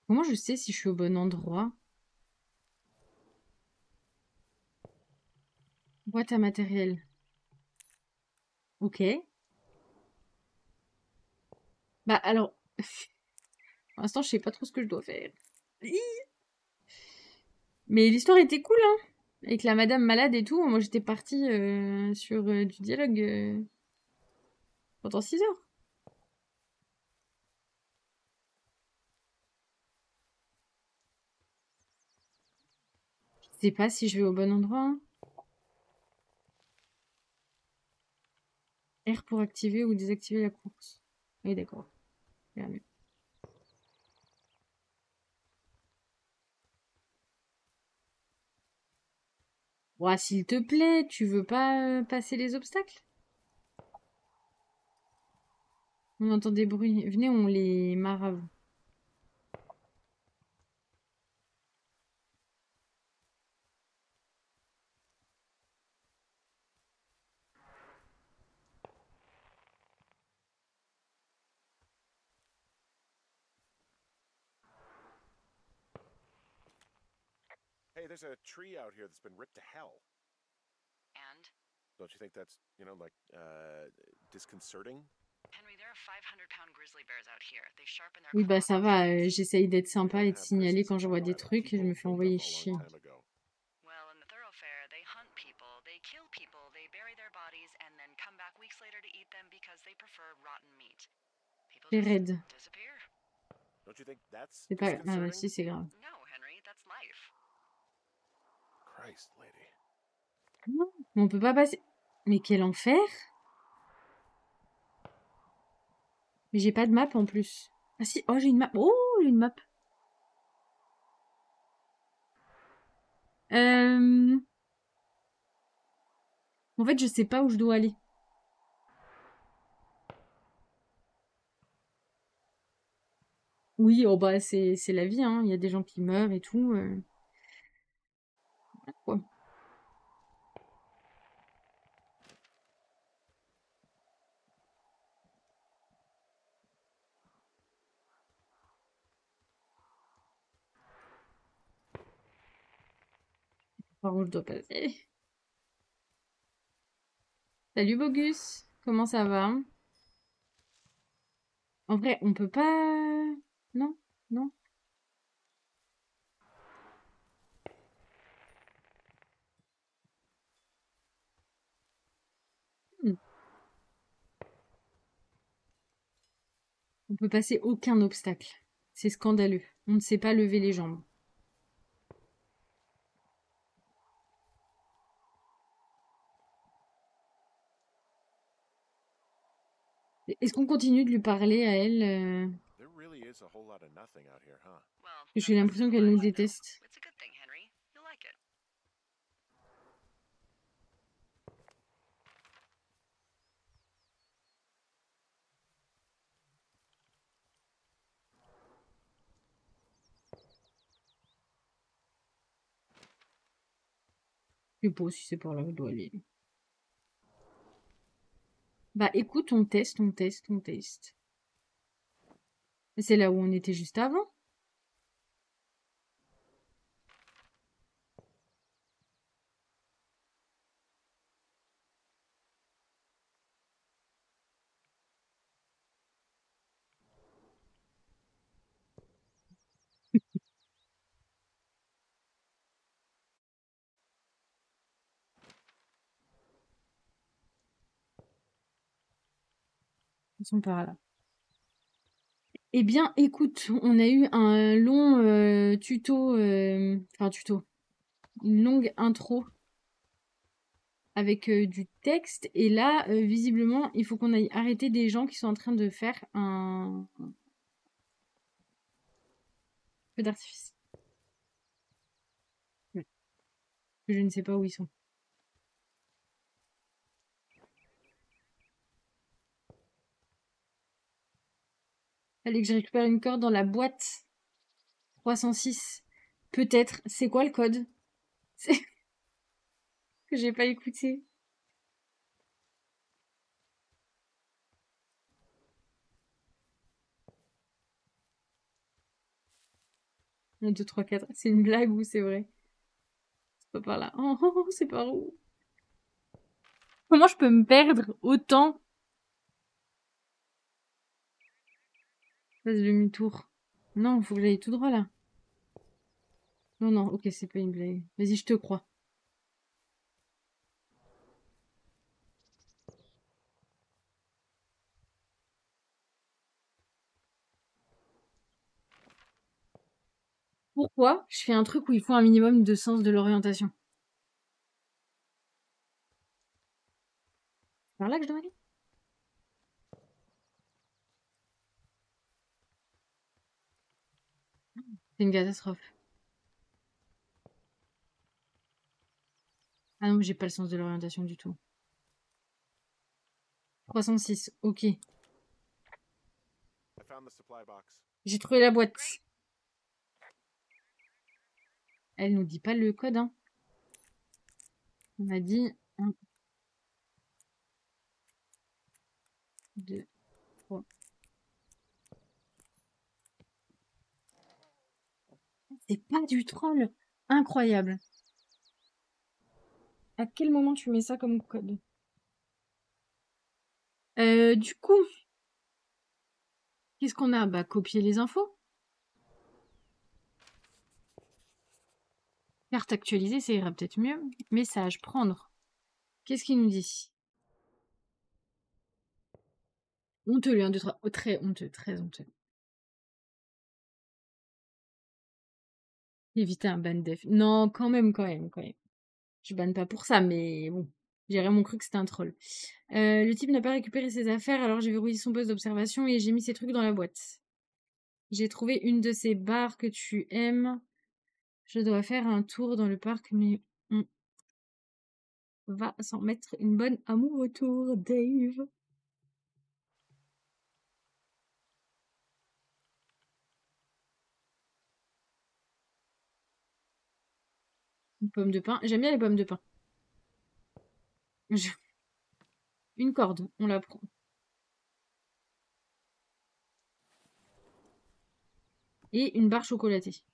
Speaker 1: Comment je sais si je suis au bon endroit? Boîte à matériel. Ok. Bah alors, pour l'instant, je sais pas trop ce que je dois faire. Mais l'histoire était cool, hein. Avec la madame malade et tout. Moi, j'étais partie sur du dialogue pendant 6 heures. Je sais pas si je vais au bon endroit, hein. R pour activer ou désactiver la course. Oui, d'accord. Bien mieux. Ouah, s'il te plaît, tu veux pas passer les obstacles? On entend des bruits. Venez, on les marave.
Speaker 2: Hey, there's a tree out here that's been ripped to hell.
Speaker 3: And?
Speaker 2: Don't you think that's, disconcerting?
Speaker 3: Henry, there are 500-pound grizzly bears out here. They sharpen their
Speaker 1: Oui, bah
Speaker 3: claws
Speaker 1: ça
Speaker 3: on
Speaker 1: va.
Speaker 3: trees.
Speaker 1: J'essaye d'être
Speaker 2: They
Speaker 1: sympa
Speaker 2: don't
Speaker 1: et de
Speaker 2: have
Speaker 1: signaler
Speaker 2: grizzlies
Speaker 1: quand je vois des
Speaker 2: anymore.
Speaker 1: trucs et je me fais
Speaker 2: People
Speaker 1: envoyer
Speaker 2: killed them a
Speaker 1: chier.
Speaker 2: long time ago.
Speaker 3: Well, in the thoroughfare, they hunt people, they kill people, they bury their bodies, and then come back weeks later to eat them because they prefer rotten meat. People
Speaker 1: C'est
Speaker 3: just
Speaker 1: raide.
Speaker 3: disappear.
Speaker 2: Don't you think that's
Speaker 1: C'est pas... Ah bah
Speaker 2: disconcerting?
Speaker 1: si, c'est grave.
Speaker 3: No, Henry, that's life.
Speaker 2: Christ, lady.
Speaker 1: Non, mais on peut pas passer... Mais quel enfer! Mais j'ai pas de map en plus. Ah si, oh j'ai une map. Oh, j'ai une map. En fait, je sais pas où je dois aller. Oui, oh bah c'est la vie, hein. Il y a des gens qui meurent et tout. Voilà, quoi. Par où je dois passer. Salut Bogus, comment ça va? En vrai, on peut pas... Non? Non? Hmm. On peut passer aucun obstacle. C'est scandaleux. On ne sait pas lever les jambes. Est-ce qu'on continue de lui parler à elle
Speaker 2: There really is a whole lot of nothing out here, huh?
Speaker 3: Well,
Speaker 1: J'ai
Speaker 3: nothing's
Speaker 1: l'impression
Speaker 3: too
Speaker 1: qu'elle nous
Speaker 3: much, you know.
Speaker 1: déteste.
Speaker 3: It's a good thing, Henry. You'll like it.
Speaker 1: Je sais pas si c'est par là où je dois aller. Bah écoute, on teste, on teste, on teste. C'est là où on était juste avant. Ils sont par là. Eh bien, écoute, on a eu un long tuto, enfin tuto, une longue intro avec du texte. Et là, visiblement, il faut qu'on aille arrêter des gens qui sont en train de faire un feu d'artifice. Ouais. Je ne sais pas où ils sont. Fallait que je récupère une corde dans la boîte 306. Peut-être. C'est quoi le code? C'est que j'ai pas écouté. 1, 2, 3, 4. C'est une blague ou c'est vrai? C'est pas par là. Oh, oh, oh, c'est par où? Comment je peux me perdre autant? Fasse demi-tour. Non, faut que j'aille tout droit là. Non, non, ok, c'est pas une blague. Vas-y, je te crois. Pourquoi je fais un truc où il faut un minimum de sens de l'orientation? C'est par là que je dois aller? C'est une catastrophe. Ah non, j'ai pas le sens de l'orientation du tout. 306, ok.
Speaker 2: I found the supply box.
Speaker 1: J'ai trouvé la boîte. Elle nous dit pas le code, hein. On a dit 1, 2, 3. C'est pas du troll. Incroyable. À quel moment tu mets ça comme code? Du coup, qu'est-ce qu'on a? Bah, copier les infos. Carte actualisée, ça ira peut-être mieux. Message, prendre. Qu'est-ce qu'il nous dit? Honteux, lui, 1, 2, 3. Oh, très honteux, très honteux. Éviter un ban def. Non, quand même, quand même, quand même. Je banne pas pour ça, mais bon. J'ai vraiment cru que c'était un troll. Le type n'a pas récupéré ses affaires, alors j'ai verrouillé son poste d'observation et j'ai mis ses trucs dans la boîte. J'ai trouvé une de ces bars que tu aimes. Je dois faire un tour dans le parc, mais on va s'en mettre une bonne amour autour, Dave. Une pomme de pain. J'aime bien les pommes de pain. Je- Une corde, on la prend. Et une barre chocolatée.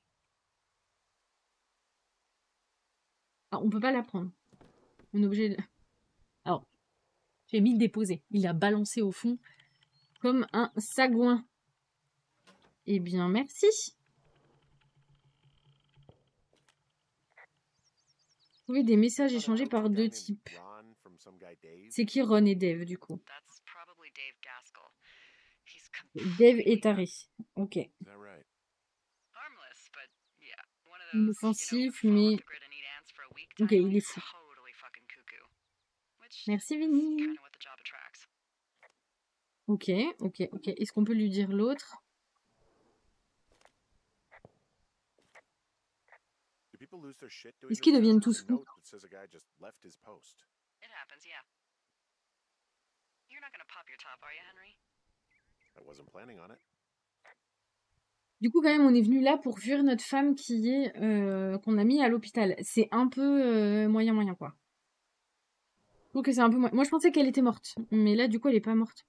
Speaker 1: Ah, on peut pas la prendre. On est obligé de... Alors, j'ai mis le déposer. Il a balancé au fond. Comme un sagouin. Eh bien, merci. Trouver des messages échangés par deux types. C'est qui Ron et Dave, du coup?
Speaker 3: That's probably Dave Gaskell. He's
Speaker 1: Dave
Speaker 3: completely
Speaker 1: et Tari. Ok.
Speaker 2: Is that right?
Speaker 3: harmless, but yeah, one of those,
Speaker 1: Inoffensif,
Speaker 3: fall
Speaker 1: mais...
Speaker 3: off the grid and eat ants for a week
Speaker 1: Ok,
Speaker 3: type.
Speaker 1: il est fou.
Speaker 3: Totally fucking cuckoo. Which
Speaker 1: Merci,
Speaker 3: is
Speaker 1: Vinny.
Speaker 3: kind of what the job attracts.
Speaker 1: Ok, ok, ok. Est-ce qu'on peut lui dire l'autre?
Speaker 2: Do people lose their shit doing
Speaker 1: Est-ce
Speaker 2: this
Speaker 1: qu'ils
Speaker 2: job?
Speaker 1: deviennent
Speaker 2: There's
Speaker 1: tous
Speaker 2: a
Speaker 1: fous?
Speaker 2: note that says a guy just left his post.
Speaker 3: It happens, yeah. You're not gonna pop your top, are you, Henry?
Speaker 2: I wasn't planning on it.
Speaker 1: Du coup, quand même, on est venu là pour fuir notre femme qui est qu'on a mis à l'hôpital. C'est un peu moyen, quoi. Je trouve que c'est un peu... Moi, je pensais qu'elle était morte. Mais là, du coup, elle est pas morte.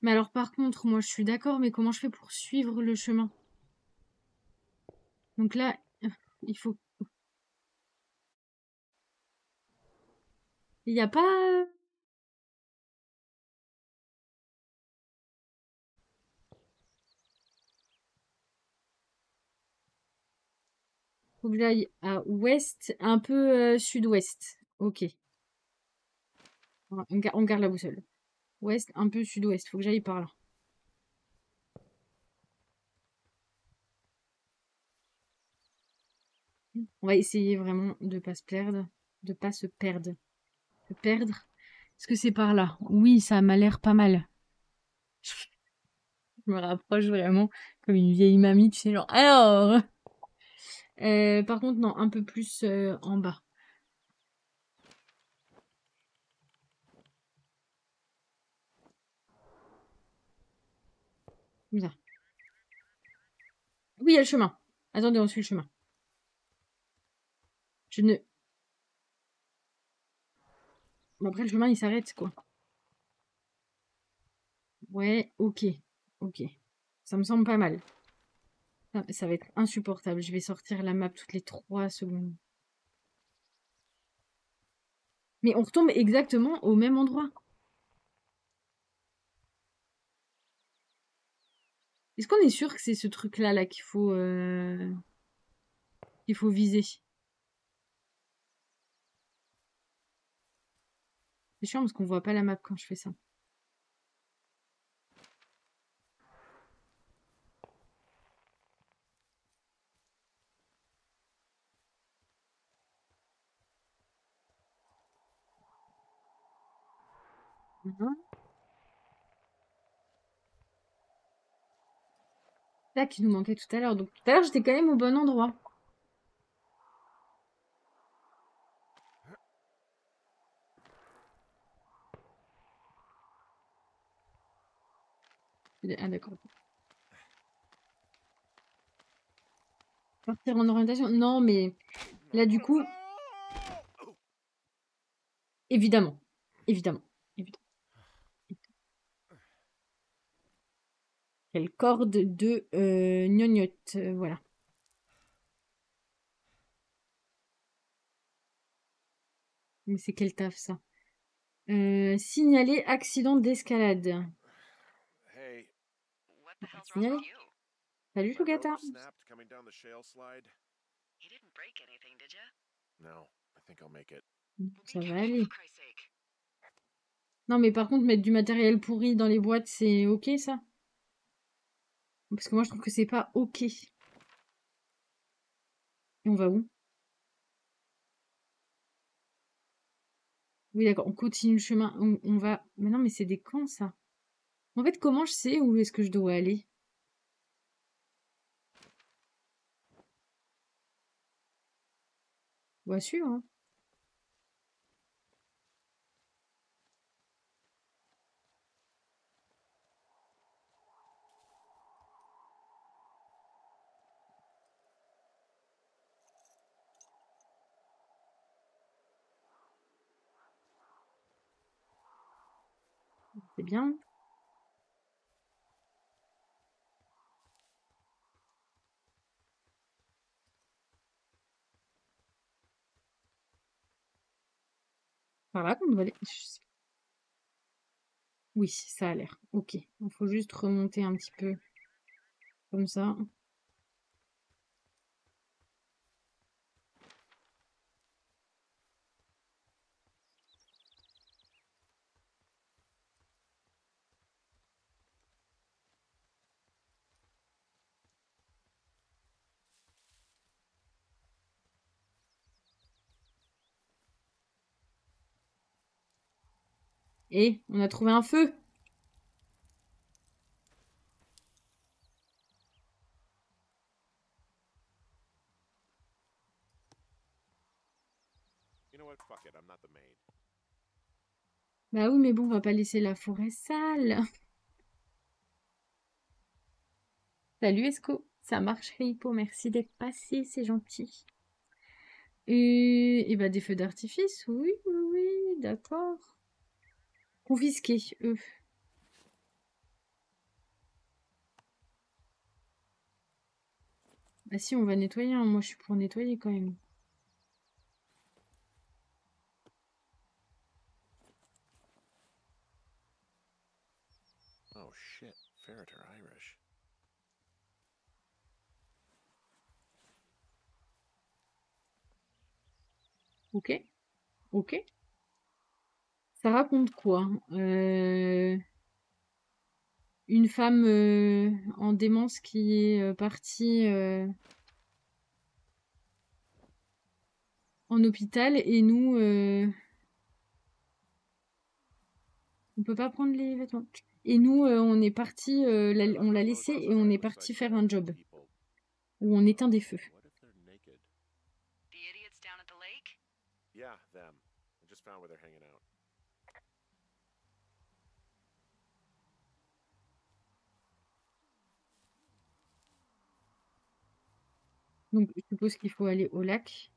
Speaker 1: Mais alors, par contre, moi, je suis d'accord, mais comment je fais pour suivre le chemin? Donc là, il faut... Il n'y a pas... Faut que j'aille à ouest, un peu sud-ouest. Ok. On garde la boussole. Ouest, un peu sud-ouest. Faut que j'aille par là. On va essayer vraiment de pas se perdre. De pas se perdre. Se perdre. Est-ce que c'est par là? Oui, ça m'a l'air pas mal. Je me rapproche vraiment comme une vieille mamie, tu sais, genre, alors! Par contre, non, un peu plus en bas. Comme ça. Oui, il y a le chemin. Attendez, on suit le chemin. Je ne... Bon, après, le chemin, il s'arrête, quoi. Ouais, ok. Ok. Ça me semble pas mal. Ça va être insupportable. Je vais sortir la map toutes les 3 secondes. Mais on retombe exactement au même endroit. Est-ce qu'on est sûr que c'est ce truc-là là, qu'il faut viser? C'est chiant parce qu'on voit pas la map quand je fais ça. Mhm. Là qui nous manquait tout à l'heure. Donc tout à l'heure j'étais quand même au bon endroit. Ah d'accord. Partir en orientation? Non mais là du coup, évidemment. Évidemment. Évidemment. Quelle corde de gnognotte. Voilà. Mais c'est quel taf ça? Signaler accident d'escalade.
Speaker 2: Hey,
Speaker 3: What the hell's wrong
Speaker 1: Signaler?
Speaker 3: with you?
Speaker 1: Salut
Speaker 2: my
Speaker 1: Chugata.
Speaker 2: rope snapped coming down the shale slide.
Speaker 3: You didn't break anything, did you?
Speaker 2: No, I think I'll make it.
Speaker 1: Ça
Speaker 3: Be
Speaker 1: va
Speaker 3: careful,
Speaker 1: aller.
Speaker 3: for Christ's sake.
Speaker 1: Non mais par contre mettre du matériel pourri dans les boîtes c'est ok ça? Parce que moi je trouve que c'est pas ok. Et on va où? Oui d'accord, on continue le chemin. On va... Mais non mais c'est des camps ça. En fait comment je sais où est-ce que je dois aller? Bah sûr hein. C'est bien. Par là qu'on doit aller. Je sais Oui, ça a l'air. Ok. Il faut juste remonter un petit peu comme ça. Et on a trouvé un feu.
Speaker 2: You know what? Fuck it. I'm not the maid.
Speaker 1: Bah oui, mais bon, on va pas laisser la forêt sale. Salut Esco, ça marche Hippo, merci d'être passé, c'est gentil. Et bah des feux d'artifice, oui, oui, oui, d'accord. Confisqués, eux. Bah si, on va nettoyer, hein. Moi je suis pour nettoyer quand même.
Speaker 2: Oh shit. Ferret are Irish.
Speaker 1: Ok, ok. Ça raconte quoi? Une femme en démence qui est partie en hôpital et nous, on peut pas prendre les vêtements. Et nous, on est parti, on l'a laissé et on est parti faire un job où on éteint des feux.
Speaker 2: What if they're naked?
Speaker 3: The idiots down at the lake?
Speaker 2: Yeah, them. I just found where they're hanging out.
Speaker 1: Donc, je suppose qu'il faut aller au lac.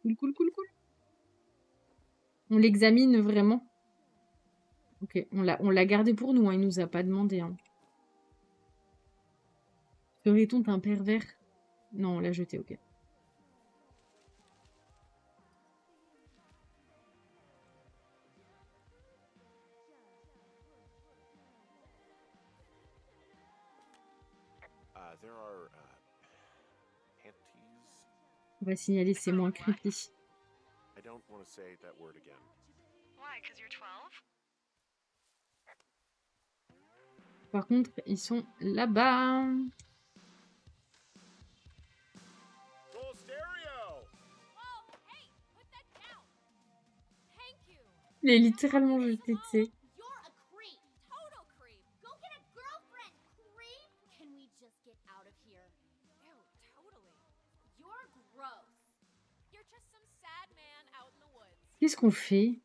Speaker 1: Cool, cool, cool, cool. On l'examine vraiment. Ok, on l'a gardé pour nous, hein, il nous a pas demandé. Hein. Serait-on un pervers? Non, on l'a jeté, ok.
Speaker 2: There are panties.
Speaker 1: On va signaler, c'est moins creepy.
Speaker 2: I don't want to say that word again.
Speaker 3: Why, 'cause you're 12?
Speaker 1: Par contre, ils sont là-bas.
Speaker 2: Full stereo.
Speaker 4: Whoa, hey, put that down. Thank you.
Speaker 1: Il est littéralement jeté, tu sais.
Speaker 4: You're a creep. Total creep. Go get a girlfriend, creep. Can we just get out of here? Ew, totally. You're gross. You're just some sad man out in the woods.
Speaker 1: Qu'est-ce qu'on fait?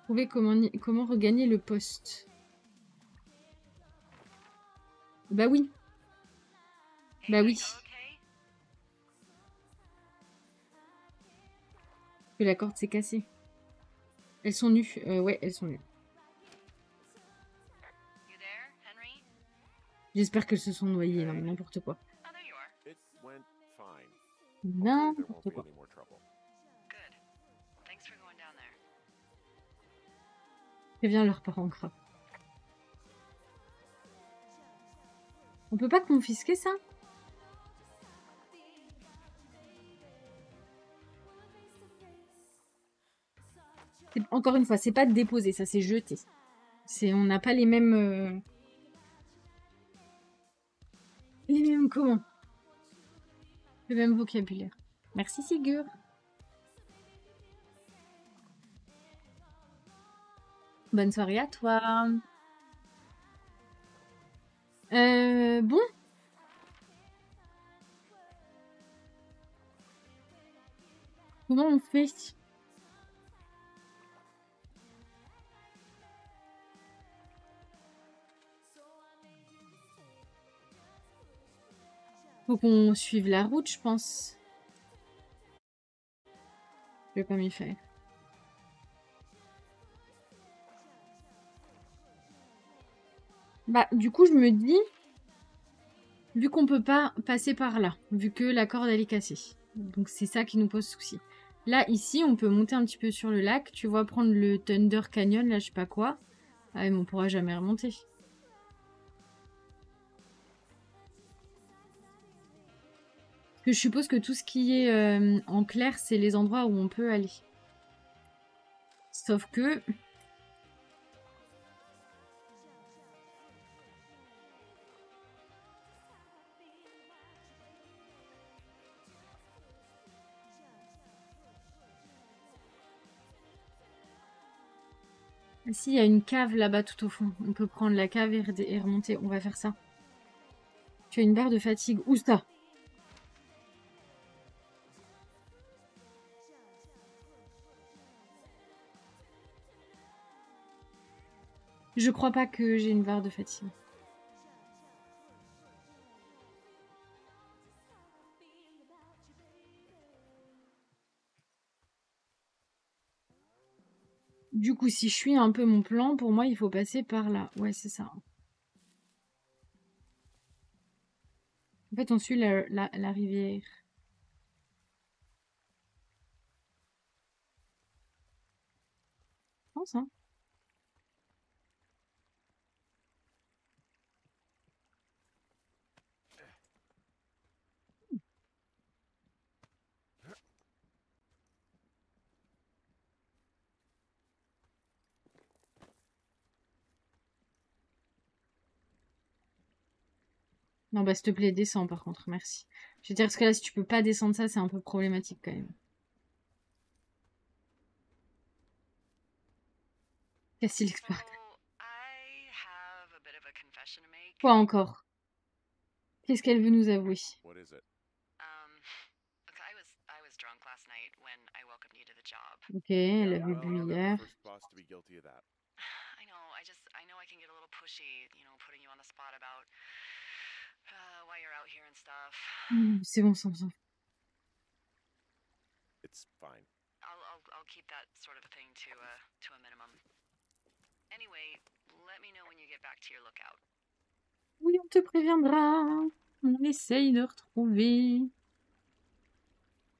Speaker 1: Trouver comment regagner le poste. Bah oui. Bah oui.
Speaker 3: Okay.
Speaker 1: Que la corde s'est cassée. Elles sont nues. Ouais, elles sont nues.
Speaker 3: You there, Henry?
Speaker 1: J'espère qu'elles se sont noyées. Non, mais n'importe quoi.
Speaker 3: Oh, there you are.
Speaker 2: It went fine. Hopefully there
Speaker 1: N'importe
Speaker 2: won't be
Speaker 1: quoi.
Speaker 2: any more trouble.
Speaker 3: Good. Thanks for going down there.
Speaker 1: Préviens leurs parents graves. On peut pas confisquer ça? Encore une fois, c'est pas déposé, ça c'est jeté. On n'a pas les mêmes... Les mêmes comment? Le même vocabulaire. Merci Sigur. Bonne soirée à toi. Bon. Comment on fait? Faut qu'on suive la route, je pense. Je vais pas m'y faire. Bah, du coup, je me dis... Vu qu'on peut pas passer par là, vu que la corde elle est cassée. Donc c'est ça qui nous pose souci. Là, ici, on peut monter un petit peu sur le lac. Tu vois, prendre le Thunder Canyon, là, je sais pas quoi. Ah, mais on pourra jamais remonter. Parce que je suppose que tout ce qui est en clair, c'est les endroits où on peut aller. Sauf que... Si, il y a une cave là-bas tout au fond. On peut prendre la cave et remonter. On va faire ça. Tu as une barre de fatigue. Où ça? Je crois pas que j'ai une barre de fatigue. Du coup, si je suis un peu mon plan, pour moi, il faut passer par là. Ouais, c'est ça. En fait, on suit la rivière. Je pense, hein. Non, bah, s'il te plaît, descends, par contre. Merci. Je veux dire, parce que là, si tu peux pas descendre ça, c'est un peu problématique, quand même. Cassie l'exploit.
Speaker 3: I have a bit of a confession to make.
Speaker 1: Quoi encore? Qu'est-ce qu'elle veut nous avouer?
Speaker 2: What is it?
Speaker 3: Look, I was drunk last night when I welcomed you to the job.
Speaker 1: Ok, elle
Speaker 2: Yeah,
Speaker 1: avait
Speaker 2: well,
Speaker 1: bu
Speaker 2: you're not
Speaker 1: hier.
Speaker 2: the first boss to be guilty of that.
Speaker 3: I know, I know I can get a little pushy, you know, putting you on the spot about why you're out here and stuff.
Speaker 1: C'est bon, ça me semble.
Speaker 2: It's fine.
Speaker 3: I'll keep that sort of a thing to a minimum. Anyway, let me know when you get back to your lookout.
Speaker 1: Oui, on te préviendra. On essaye de retrouver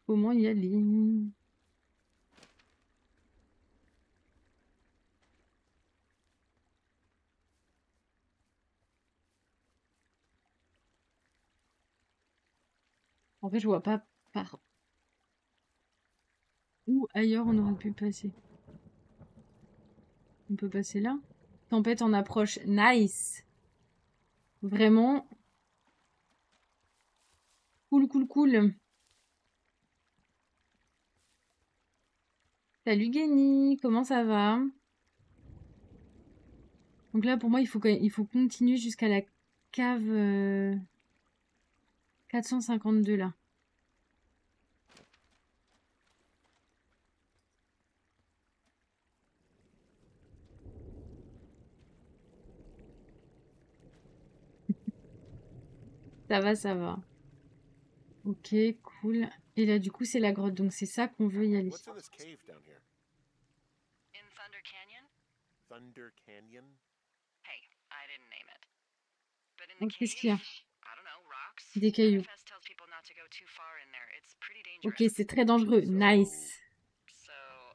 Speaker 1: comment y aller. En fait, je vois pas par où ailleurs on aurait pu passer. On peut passer là. Tempête en approche. Nice. Vraiment. Cool, cool, cool. Salut Gany, comment ça va? Donc là, pour moi, il faut continuer jusqu'à la cave 452 là. Ça va, ça va. Ok, cool. Et là, du coup, c'est la grotte. Donc, c'est ça qu'on veut y aller.
Speaker 2: What's in this cave down here?
Speaker 3: In Thunder Canyon?
Speaker 2: Thunder Canyon?
Speaker 3: Hey, I didn't name it. But in the
Speaker 1: Donc, qu'est-ce
Speaker 3: cave,
Speaker 1: qu'il y a?
Speaker 3: I don't know, rocks.
Speaker 1: Des cailloux.
Speaker 3: NFS tells people not to go too far in there. It's pretty
Speaker 1: Ok,
Speaker 3: dangerous.
Speaker 1: c'est très dangereux. Nice.
Speaker 3: So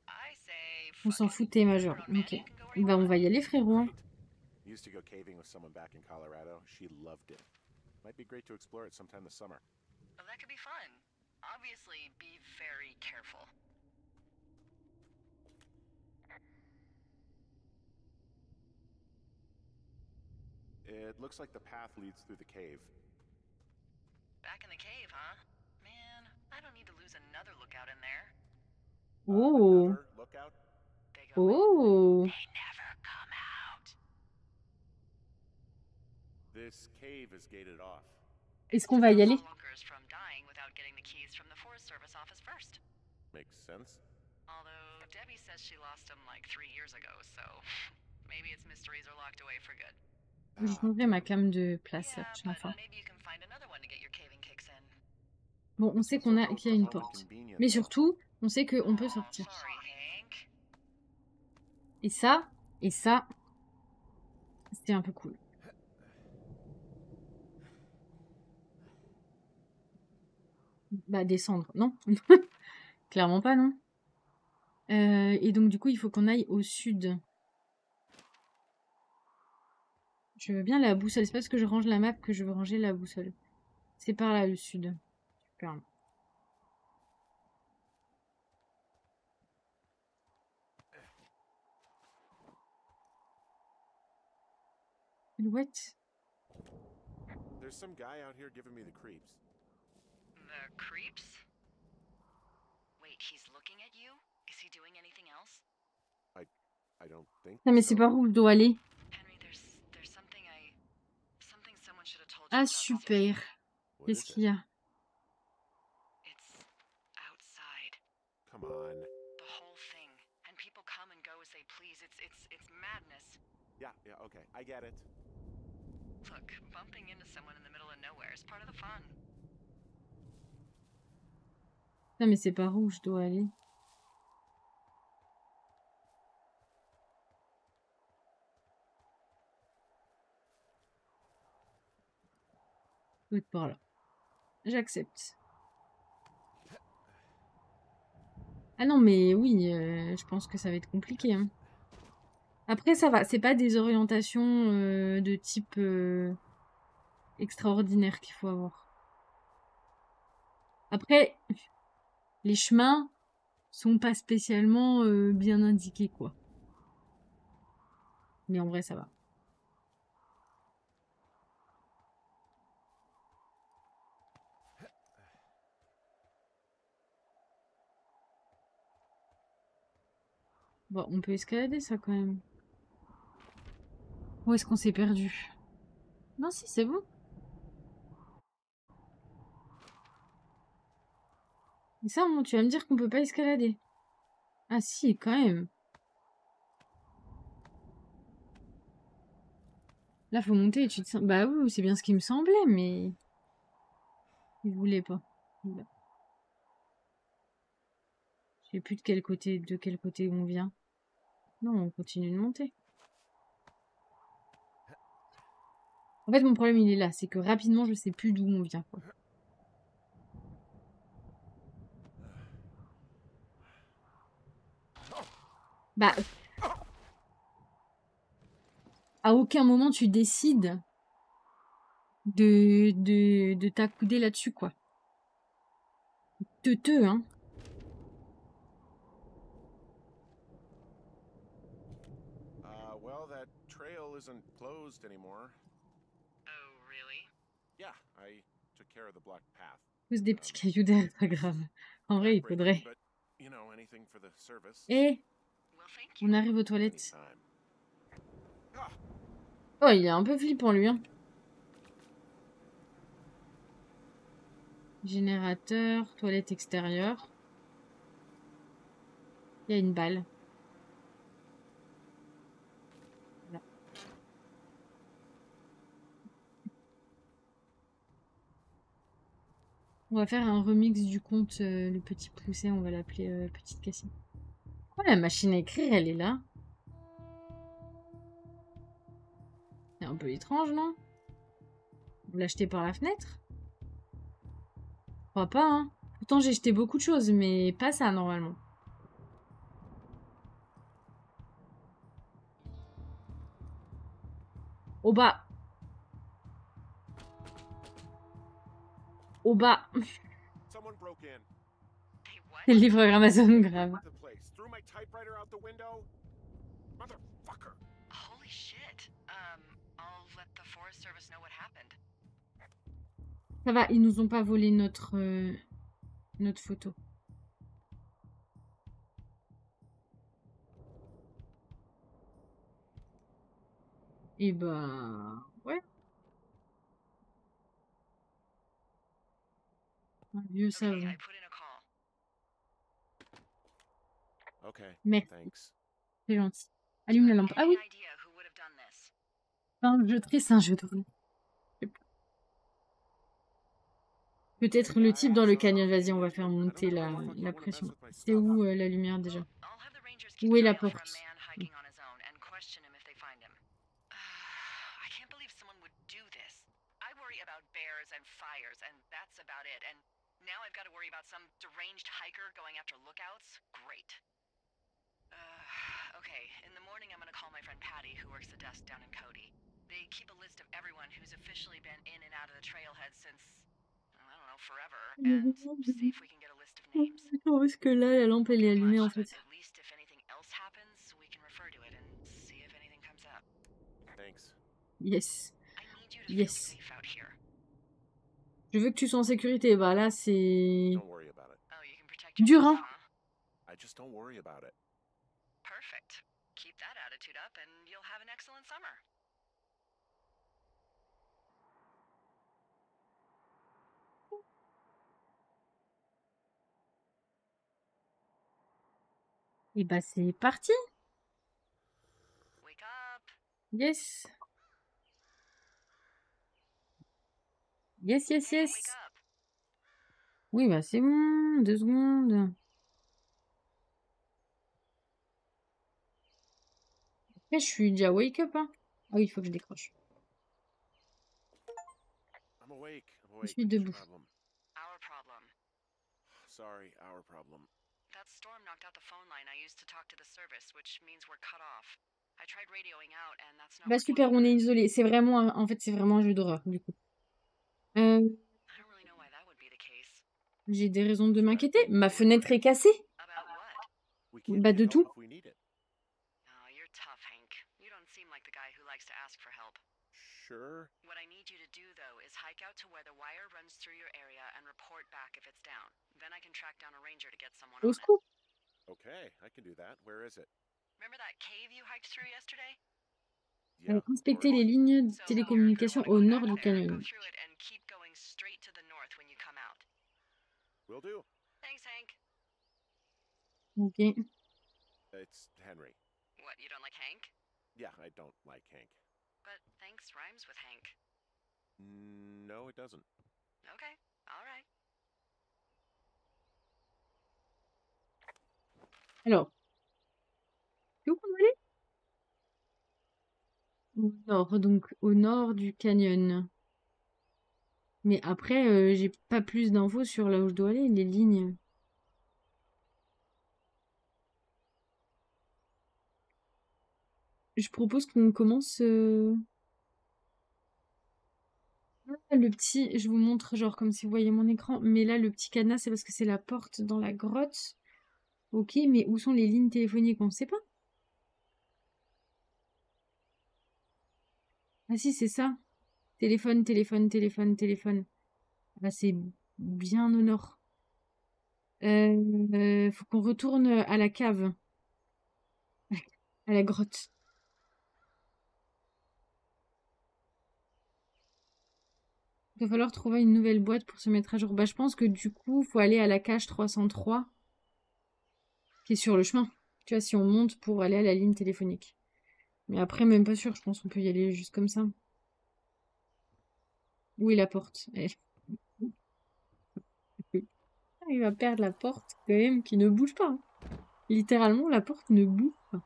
Speaker 3: I say
Speaker 1: On s'en
Speaker 3: fuck it.
Speaker 1: foutait, Major.
Speaker 3: You're a grown man,
Speaker 1: Ok.
Speaker 3: you can go where you
Speaker 1: Bah, on
Speaker 3: want.
Speaker 1: va y aller, frérot.
Speaker 2: Great. Used to go caving with someone back in Colorado. She loved it. Might be great to explore it sometime this summer.
Speaker 3: Well, that could be fun. Obviously, be very careful.
Speaker 2: It looks like the path leads through the cave.
Speaker 3: Back in the cave, huh? Man, I don't need to lose another lookout in there.
Speaker 1: Oh.
Speaker 2: Another lookout?
Speaker 3: They go in,
Speaker 1: Oh.
Speaker 3: they never come out.
Speaker 2: This cave is gated off.
Speaker 1: Est-ce qu'on va y aller?
Speaker 3: Walkers from dying without getting the keys from the Forest Service office first.
Speaker 2: Makes sense.
Speaker 3: Although Debbie says she lost them like 3 years ago, so maybe its mysteries are locked away for good.
Speaker 1: Je changerai ma cam de place la
Speaker 3: Yeah,
Speaker 1: prochaine
Speaker 3: but
Speaker 1: fois.
Speaker 3: maybe you can find another one to get your caving kicks in.
Speaker 1: Bon, on sait qu'il y a une porte. Mais surtout, on sait qu'on peut sortir.
Speaker 3: Sorry, Hank.
Speaker 1: Et ça, c'était un peu cool. Bah, descendre, non? Clairement pas, non? Et donc, du coup, il faut qu'on aille au sud. Je veux bien la boussole. C'est pas parce que je range la map que je veux ranger la boussole. C'est par là, le sud. Super. What?
Speaker 2: There's some guy out here giving me the creeps.
Speaker 3: The creeps? Wait, he's looking at you? Is he doing anything else?
Speaker 2: I don't think
Speaker 1: Non, mais c'est
Speaker 2: so.
Speaker 1: par où je dois aller?
Speaker 3: Henry, there's something someone should have told you
Speaker 1: Ah,
Speaker 3: about this.
Speaker 1: super.
Speaker 2: What
Speaker 1: Qu'est-ce
Speaker 2: is
Speaker 1: qu'il y
Speaker 2: it?
Speaker 1: a?
Speaker 3: It's outside.
Speaker 2: Come on.
Speaker 3: The whole thing. And people come and go as they please. It's madness.
Speaker 2: Yeah, okay. I get it.
Speaker 3: Look, bumping into someone in the middle of nowhere is part of the fun.
Speaker 1: Non, mais c'est par où je dois aller? Doit être par là. J'accepte. Ah non, mais oui, je pense que ça va être compliqué, hein. Après, ça va. C'est pas des orientations de type extraordinaire qu'il faut avoir. Après, les chemins sont pas spécialement bien indiqués, quoi. Mais en vrai, ça va. Bon, on peut escalader ça quand même. Où est-ce qu'on s'est perdu? Non, si, c'est bon. Mais ça, tu vas me dire qu'on peut pas escalader. Ah si, quand même. Là, faut monter et tu te sens... Bah oui, c'est bien ce qui me semblait, mais... Il voulait pas. Voilà. Je sais plus de quel côté on vient. Non, on continue de monter. En fait, mon problème, il est là. C'est que rapidement, je sais plus d'où on vient, quoi. Bah... À aucun moment, tu décides de t'accouder là-dessus, quoi. Teuteux, hein.
Speaker 2: Well, that trail isn't closed anymore.
Speaker 3: Oh, really?
Speaker 2: Yeah, I took care of the blocked path.
Speaker 1: Pose des petits cailloux d'air, pas grave. En vrai, il faudrait.
Speaker 2: But, you know, anything for the service.
Speaker 1: Eh,
Speaker 3: Well, thank you.
Speaker 1: on arrive aux toilettes.
Speaker 2: Anytime. Ah,
Speaker 1: Oh, il est un peu flippant, lui, hein. Générateur, toilette extérieure. Il y a une balle. Voilà. On va faire un remix du conte Le Petit Pousset. On va l'appeler Petite Cassie. Oh, la machine à écrire, elle est là. C'est un peu étrange, non? Vous l'achetez par la fenêtre? Je crois pas, hein. Pourtant, j'ai jeté beaucoup de choses, mais pas ça, normalement. Oh bah. Oh bah.
Speaker 2: someone broke in.
Speaker 3: Hey, what?
Speaker 1: C'est le livreur Amazon, grave.
Speaker 2: The place. Threw my typewriter out the window. Motherfucker.
Speaker 3: Holy shit. I'll let the Forest Service know what happened.
Speaker 1: Ça va, ils nous ont pas volé notre photo. Et bah... ouais. Un vieux
Speaker 3: Okay,
Speaker 1: savon.
Speaker 3: I put in a call.
Speaker 2: Okay.
Speaker 1: Merci,
Speaker 2: Thanks.
Speaker 1: c'est gentil.
Speaker 3: Do
Speaker 1: Allume
Speaker 3: you
Speaker 1: la
Speaker 3: have
Speaker 1: lampe. Ah
Speaker 3: any
Speaker 1: oui,
Speaker 3: idea who would have done this?
Speaker 1: c'est un jeu triste, c'est un jeu de rôle. Peut-être le type dans le canyon. Vas-y, on va faire monter la pression. C'est où la lumière déjà?
Speaker 3: Well, I'll have the Rangers keep
Speaker 1: Où est
Speaker 3: an
Speaker 1: la
Speaker 3: eye out for a
Speaker 1: porte?
Speaker 3: man hiking on his own and question him if they find him. I can't believe someone would do this. I worry about bears and fires, and that's about it. And Now I've got to worry about some deranged hiker going after lookouts? Great. Okay, in the morning I'm gonna call my friend Patty, who works the desk down in Cody. They keep a list of everyone who's officially been in and out of the trailhead since, I don't know, forever, and see if we can get a list of names.
Speaker 1: Non, parce que là, la lampe,
Speaker 3: Won't
Speaker 1: elle
Speaker 3: be
Speaker 1: est allumée, en
Speaker 3: much, but
Speaker 1: fait.
Speaker 3: at least if anything else happens, we can refer to it and see if anything comes up.
Speaker 2: Thanks.
Speaker 1: Yes.
Speaker 3: I need you to feel
Speaker 1: Yes.
Speaker 3: safe out here.
Speaker 1: Je veux que tu sois en sécurité. Bah là, c'est...
Speaker 2: Don't worry about it.
Speaker 3: Oh, you can protect
Speaker 1: Dur,
Speaker 3: yourself,
Speaker 1: hein?
Speaker 3: huh?
Speaker 2: I just don't worry about it.
Speaker 3: Perfect. Keep that attitude up and you'll have an excellent summer.
Speaker 1: Et bah c'est parti.
Speaker 3: Wake up.
Speaker 1: Yes. Yes, yes,
Speaker 3: Hey,
Speaker 1: yes.
Speaker 3: wake up.
Speaker 1: Oui, bah c'est bon. 2 secondes. Après, je suis déjà wake up, hein. Ah oui, il faut que je décroche.
Speaker 2: I'm awake.
Speaker 1: Je suis
Speaker 2: What's your
Speaker 1: debout.
Speaker 2: problem?
Speaker 3: Our problem.
Speaker 2: Sorry, our problem.
Speaker 3: That storm knocked out the phone line I used to talk to the service, which means we're cut off. I tried radioing out and that's not
Speaker 1: Bah
Speaker 3: working
Speaker 1: super, on
Speaker 3: either.
Speaker 1: est isolé. C'est vraiment... En fait, c'est vraiment un jeu d'horreur, du coup.
Speaker 3: I don't really know why that would be the case.
Speaker 1: J'ai des raisons de m'inquiéter. Ma fenêtre est cassée.
Speaker 3: About what?
Speaker 2: We can't
Speaker 1: Bah
Speaker 2: get
Speaker 1: de
Speaker 2: help
Speaker 1: tout.
Speaker 2: if we need it.
Speaker 3: Oh, you're tough, Hank. You don't seem like the guy who likes to ask for help.
Speaker 2: Sure.
Speaker 3: What I need you to do, though, is hike out to where the wire runs through your area and report back if it's down. Then I can track down a ranger to get someone
Speaker 1: Au
Speaker 3: on it.
Speaker 1: secours.
Speaker 2: Okay, I can do that. Where is it?
Speaker 3: Remember that cave you hiked through yesterday?
Speaker 2: Yeah, of
Speaker 1: Inspecter
Speaker 2: course.
Speaker 1: les lignes de
Speaker 3: So,
Speaker 1: télécommunication
Speaker 3: you're
Speaker 1: au
Speaker 3: gonna
Speaker 1: nord
Speaker 3: go
Speaker 1: du
Speaker 3: back there,
Speaker 1: canyon.
Speaker 3: go through it, and keep going straight to the north when you come out.
Speaker 2: Will do.
Speaker 3: Thanks, Hank.
Speaker 1: Ok.
Speaker 2: It's Henry.
Speaker 3: What, you don't like Hank?
Speaker 2: Yeah, I don't like Hank.
Speaker 3: But thanks rhymes with Hank.
Speaker 2: No, it doesn't.
Speaker 3: Okay, all right.
Speaker 1: Alors. C'est où qu'on doit aller? Au nord, donc au nord du canyon. Mais après, j'ai pas plus d'infos sur là où je dois aller, les lignes. Je propose qu'on commence... Ah, le petit, je vous montre genre comme si vous voyez mon écran, mais là le petit cadenas c'est parce que c'est la porte dans la grotte. Ok, mais où sont les lignes téléphoniques? On ne sait pas. Ah si, c'est ça. Téléphone, téléphone, téléphone, téléphone. Ah, c'est bien au nord. Faut qu'on retourne à la cave. À la grotte. Il va falloir trouver une nouvelle boîte pour se mettre à jour. Bah, je pense que du coup, faut aller à la cage 303 qui est sur le chemin. Tu vois, si on monte pour aller à la ligne téléphonique. Mais après, même pas sûr, je pense qu'on peut y aller juste comme ça. Où est la porte? Il va perdre la porte quand même qui ne bouge pas. Hein. Littéralement, la porte ne bouge pas.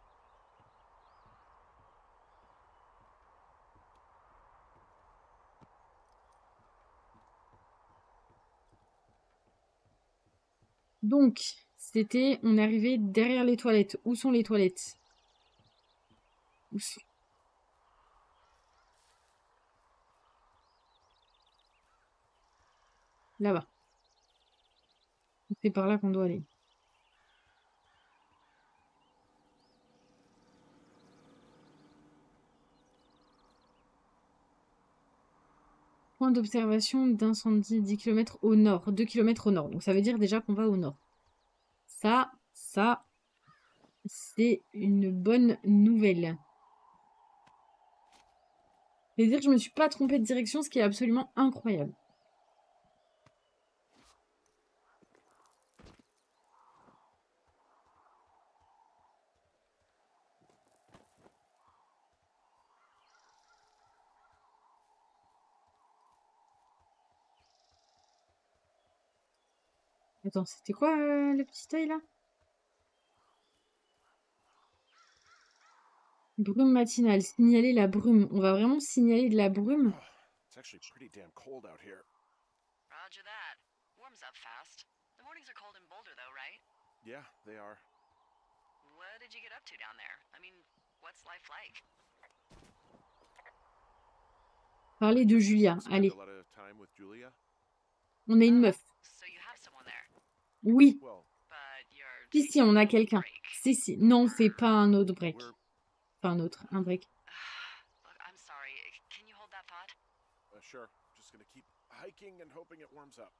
Speaker 1: Donc, c'était... On est arrivé derrière les toilettes. Où sont les toilettes? Où sont... Là-bas. C'est par là qu'on doit aller. Point d'observation d'incendie 10 km au nord. 2 km au nord. Donc ça veut dire déjà qu'on va au nord. Ça, c'est une bonne nouvelle. C'est-à-dire que je me suis pas trompée de direction, ce qui est absolument incroyable. Attends, c'était quoi le petit œil là? Brume matinale, signaler la brume. On va vraiment signaler de la brume?
Speaker 2: It's actually pretty damn cold out here.
Speaker 3: Roger that. Warm warms up fast. The mornings are cold in Boulder, though, right?
Speaker 2: Yeah, they are.
Speaker 3: What did you get up to down there? I mean, what's life like?
Speaker 1: Parler de Julia.
Speaker 2: Spend
Speaker 1: Allez,
Speaker 2: a lot of time with Julia.
Speaker 1: on est une meuf.
Speaker 3: So you have someone there,
Speaker 1: Oui.
Speaker 2: Well,
Speaker 3: but you're
Speaker 1: Si,
Speaker 3: taking
Speaker 1: on
Speaker 3: a
Speaker 1: a
Speaker 3: little
Speaker 1: quelqu'un.
Speaker 3: break.
Speaker 1: Si, si. Non, on fait pas un autre break.
Speaker 2: we're
Speaker 1: Enfin, un autre. Un break.
Speaker 3: Look, I'm sorry. Can you hold that thought?
Speaker 2: sure. Just gonna keep hiking and hoping it warms up.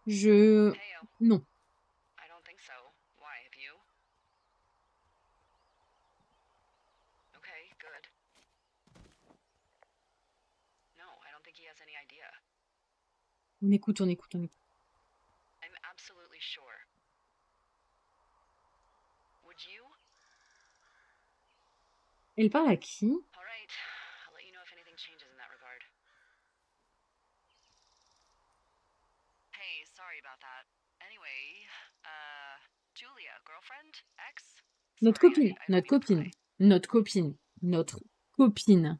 Speaker 1: Je...
Speaker 3: Heyo,
Speaker 1: Non.
Speaker 3: I don't think so. Why, have you? Okay, good. No, I don't think he has any idea.
Speaker 1: On écoute, on écoute, on écoute.
Speaker 3: I'm absolutely sure. Would you?
Speaker 1: Elle parle à qui?
Speaker 3: All right. I'll let you know if anything changes in that regard. Hey, sorry about that. Anyway, Julia, girlfriend? Ex?
Speaker 1: Notre
Speaker 3: Sorry,
Speaker 1: copine.
Speaker 3: I don't
Speaker 1: Notre
Speaker 3: mean to
Speaker 1: copine.
Speaker 3: pry.
Speaker 1: Notre copine. Notre copine.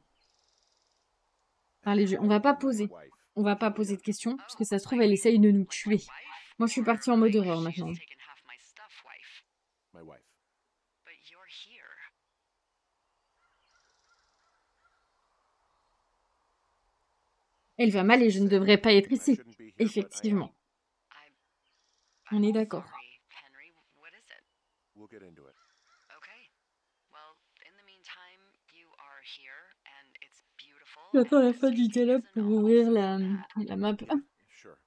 Speaker 1: Allez, on va pas poser.
Speaker 2: Wife.
Speaker 1: On va pas poser de questions, parce que ça se trouve, elle
Speaker 3: Like
Speaker 1: essaye de nous
Speaker 3: my
Speaker 1: tuer.
Speaker 3: wife?
Speaker 1: Moi, je suis
Speaker 3: Or
Speaker 1: partie en mode
Speaker 3: like
Speaker 1: horreur
Speaker 3: she's
Speaker 1: maintenant.
Speaker 3: taken half my stuff, wife?
Speaker 2: My wife.
Speaker 3: But you're here.
Speaker 1: Elle va mal et je ne devrais pas être
Speaker 2: I
Speaker 1: ici.
Speaker 2: shouldn't be here, but I am.
Speaker 1: Effectivement.
Speaker 3: I'm
Speaker 1: On est d'accord.
Speaker 3: sorry, Henry. What is it?
Speaker 2: We'll get into it.
Speaker 3: Okay. Well, in the meantime, you are here and it's beautiful.
Speaker 1: J'attends la
Speaker 3: and
Speaker 1: fin du
Speaker 3: safety
Speaker 1: dialogue
Speaker 3: isn't
Speaker 1: pour
Speaker 3: always
Speaker 1: ouvrir
Speaker 3: so
Speaker 1: la
Speaker 3: bad.
Speaker 1: map.
Speaker 2: Yeah, sure.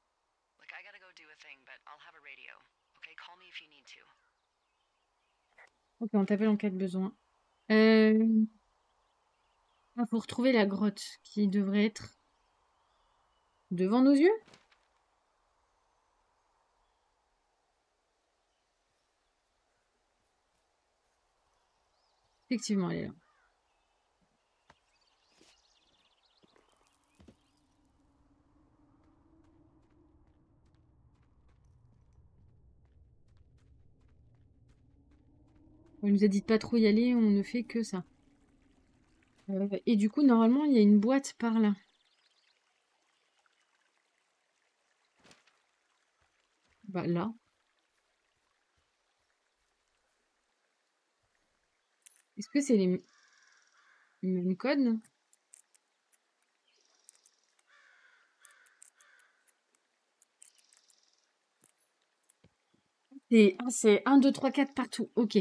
Speaker 3: Look, I gotta go do a thing, but I'll have a radio. Okay, call me if you need to.
Speaker 1: Ok, on t'appelle en cas de besoin. Ah, faut retrouver la grotte qui devrait être devant nos yeux. Effectivement, elle est là. On nous a dit de pas trop y aller, on ne fait que ça. Et du coup, normalement, il y a une boîte par là. Bah là. Est-ce que c'est les mêmes codes? C'est 1, 2, 3, 4 partout. Ok.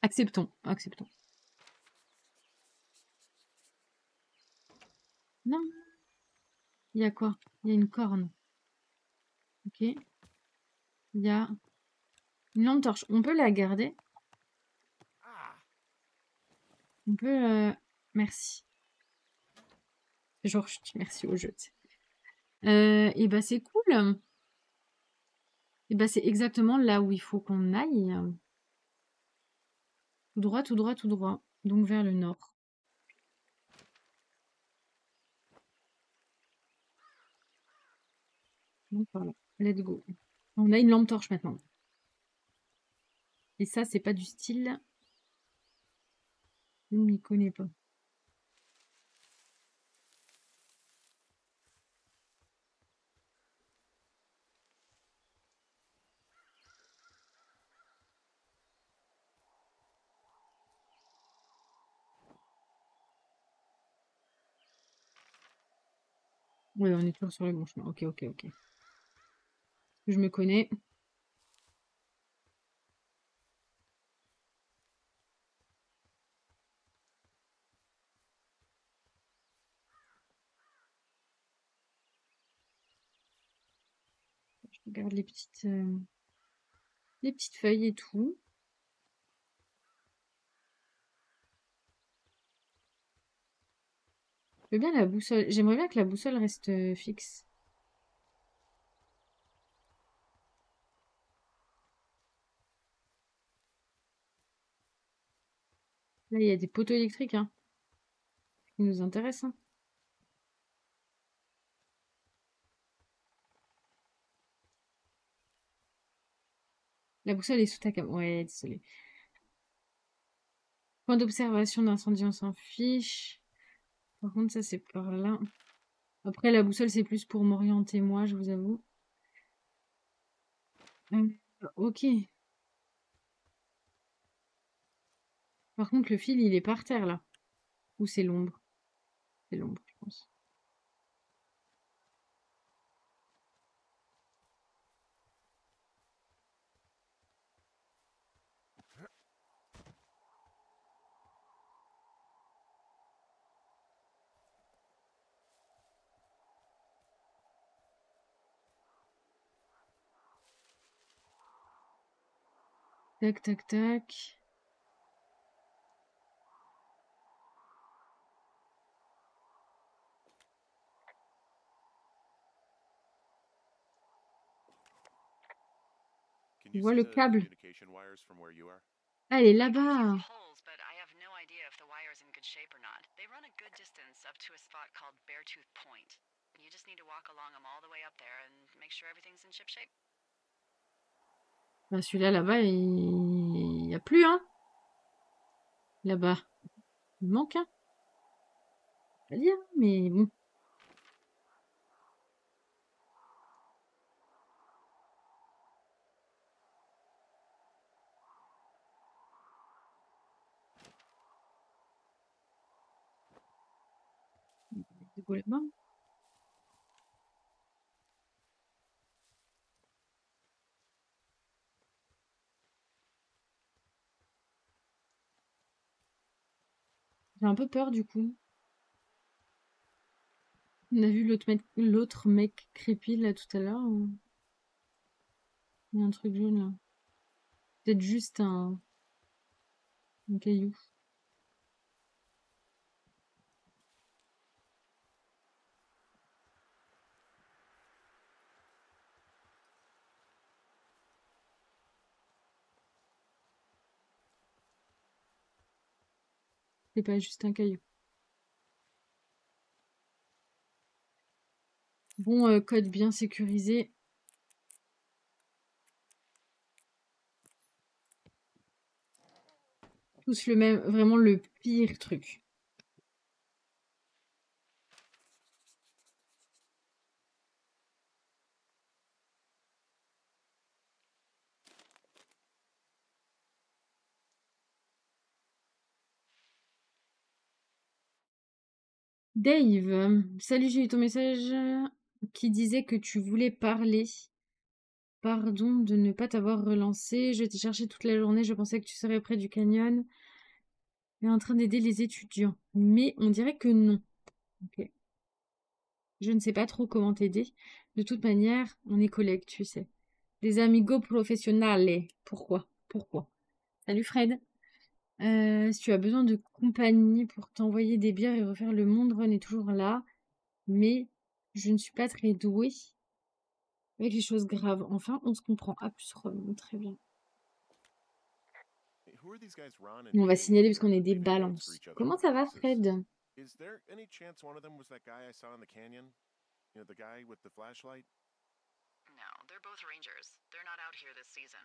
Speaker 1: Acceptons, acceptons. Non. Il y a quoi? Il y a une corne. Ok. Il y a une lampe torche. On peut la garder. On peut... Merci. Genre, je dis merci au jeu. Et bah c'est cool. Et bah c'est exactement là où il faut qu'on aille. Tout droit, tout droit, tout droit. Donc vers le nord. Donc voilà. Let's go. On a une lampe torche maintenant. Et ça, c'est pas du style. Je ne m'y connais pas. Ouais, on est toujours sur le bon chemin. Ok, ok, ok. Je me connais. Je regarde les petites feuilles et tout. Je veux bien la boussole. J'aimerais bien que la boussole reste fixe. Là, il y a des poteaux électriques, hein, qui nous intéressent. Hein. La boussole est sous ta cam. Ouais, désolé. Point d'observation d'incendie, on s'en fiche. Par contre, ça, c'est par là. Après, la boussole, c'est plus pour m'orienter, moi, je vous avoue. Ok. Par contre, le fil, il est par terre, là. Ou c'est l'ombre? C'est l'ombre, je pense. Tac, tac, tac.
Speaker 2: Can
Speaker 1: Je
Speaker 2: you
Speaker 1: vois
Speaker 2: see
Speaker 1: le
Speaker 2: the
Speaker 1: câble.
Speaker 2: communication wires from where you are?
Speaker 1: Ah, elle est
Speaker 3: I can see
Speaker 1: là-bas.
Speaker 3: the poles, but I have no idea if the wire's in good shape or not. They run a good distance up to a spot called Beartooth Point. You just need to walk along them all the way up there and make sure everything's in ship shape.
Speaker 1: Bah, celui-là, là-bas, il n'y a plus, hein. Là-bas. Il manque, hein. Pas dire, mais bon. C'est quoi là-bas? J'ai un peu peur, du coup. On a vu l'autre mec creepy, là, tout à l'heure. Il y a un truc jaune, là. Peut-être juste un caillou. C'est pas juste un caillou. Bon, code bien sécurisé. Tous le même, vraiment le pire truc. Dave, salut, j'ai eu ton message qui disait que tu voulais parler. Pardon de ne pas t'avoir relancé. Je t'ai cherché toute la journée. Je pensais que tu serais près du canyon et en train d'aider les étudiants. Mais on dirait que non. Ok. Je ne sais pas trop comment t'aider. De toute manière, on est collègues, tu sais. Des amigos professionnels. Pourquoi? Pourquoi? Salut Fred. Si tu as besoin de compagnie pour t'envoyer des bières et refaire le monde, Ron est toujours là. Mais je ne suis pas très douée avec les choses graves. Enfin, on se comprend. À plus, Ron. Très bien.
Speaker 2: Hey, who are these guys Ron and
Speaker 1: On va
Speaker 2: Kane
Speaker 1: signaler parce
Speaker 2: here
Speaker 1: qu'on est
Speaker 2: that
Speaker 1: des
Speaker 2: they make notes for
Speaker 1: balances.
Speaker 2: each other
Speaker 1: Comment
Speaker 2: in
Speaker 1: ça va,
Speaker 2: classes?
Speaker 1: Fred?
Speaker 2: Is there any chance one of them was that guy I saw in the canyon? You know, the guy with the flashlight?
Speaker 3: No, they're both rangers. They're not out here this season.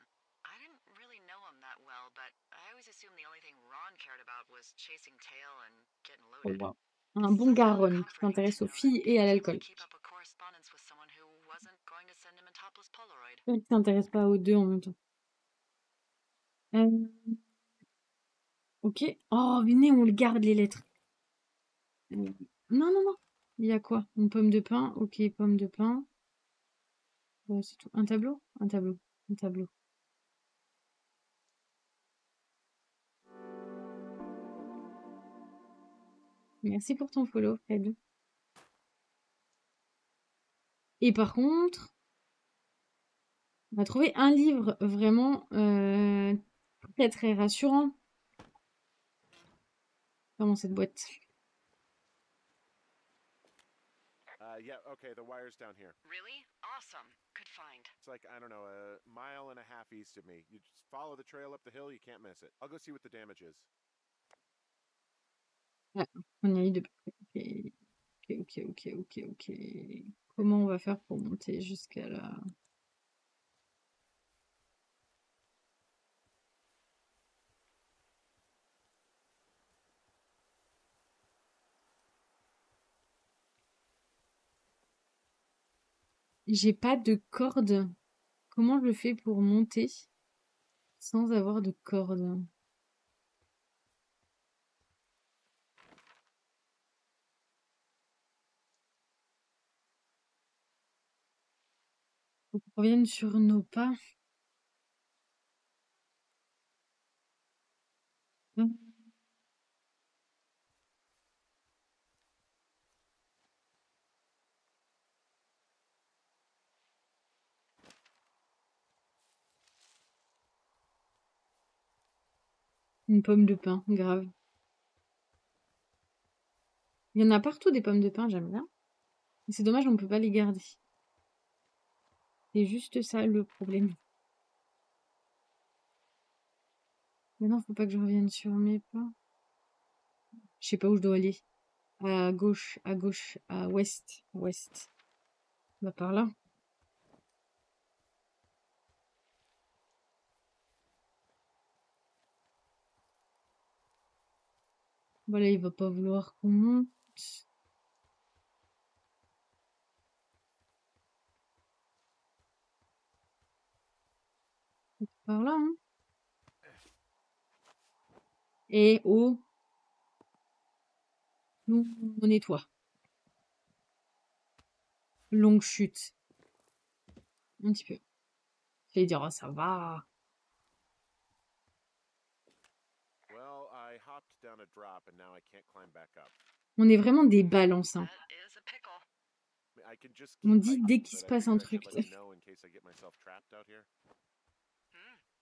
Speaker 3: I didn't really know him that well, but I always assumed the only thing Ron cared about was chasing tail and getting
Speaker 1: Oh,
Speaker 3: loaded.
Speaker 1: wow.
Speaker 3: It's
Speaker 1: Un bon gars,
Speaker 3: somehow
Speaker 1: Ron, qui
Speaker 3: comforting to
Speaker 1: s'intéresse aux
Speaker 3: know that
Speaker 1: filles
Speaker 3: he
Speaker 1: et à
Speaker 3: was able
Speaker 1: l'alcool.
Speaker 3: to keep up a correspondence with someone who wasn't going to send him a topless Polaroid.
Speaker 1: Qui s'intéresse pas aux deux en même temps. Euh, ok. Oh, venez, on le garde, les lettres. Non, non, non. Il y a quoi? Une pomme de pain. Ok, pomme de pain. C'est tout. Un tableau? Un tableau. Un tableau. Merci pour ton follow, Fred. Et par contre, on va trouver un livre vraiment très très rassurant. Comment cette boîte?
Speaker 2: Yeah, okay, the wire's down here.
Speaker 3: Really? Awesome. Good find.
Speaker 2: It's like, I don't know, a mile and a half east of me. You just follow the trail up the hill, you can't miss it. I'll go see what the damage is.
Speaker 1: Ah, on y a eu de près. Ok, ok, ok, ok, ok. Comment on va faire pour monter jusqu'à là? J'ai pas de corde. Comment je fais pour monter sans avoir de corde? Faut qu'on revienne sur nos pas. Hum, Une pomme de pin, grave. Il y en a partout des pommes de pin, j'aime bien. Mais c'est dommage, on peut pas les garder. C'est juste ça le problème. Maintenant, faut pas que je revienne sur mes pas. Je sais pas où je dois aller. À gauche, à ouest, ouest. Bah par là. Voilà, il va pas vouloir qu'on monte. Par là, hein. Et oh, nous, on nettoie. Longue chute. Un petit peu. Je vais dire, oh, ça va.
Speaker 2: Well, I hopped down a drop and now I can't climb back up.
Speaker 1: On est vraiment des balances, hein.
Speaker 3: That is a pickle.
Speaker 2: I mean, I can just
Speaker 1: On
Speaker 2: keep
Speaker 1: dit
Speaker 2: hiking,
Speaker 1: dès qu'il
Speaker 2: but
Speaker 1: se
Speaker 2: I
Speaker 1: passe un
Speaker 2: figured I
Speaker 1: truc.
Speaker 2: should let you know in case I get myself trapped out here.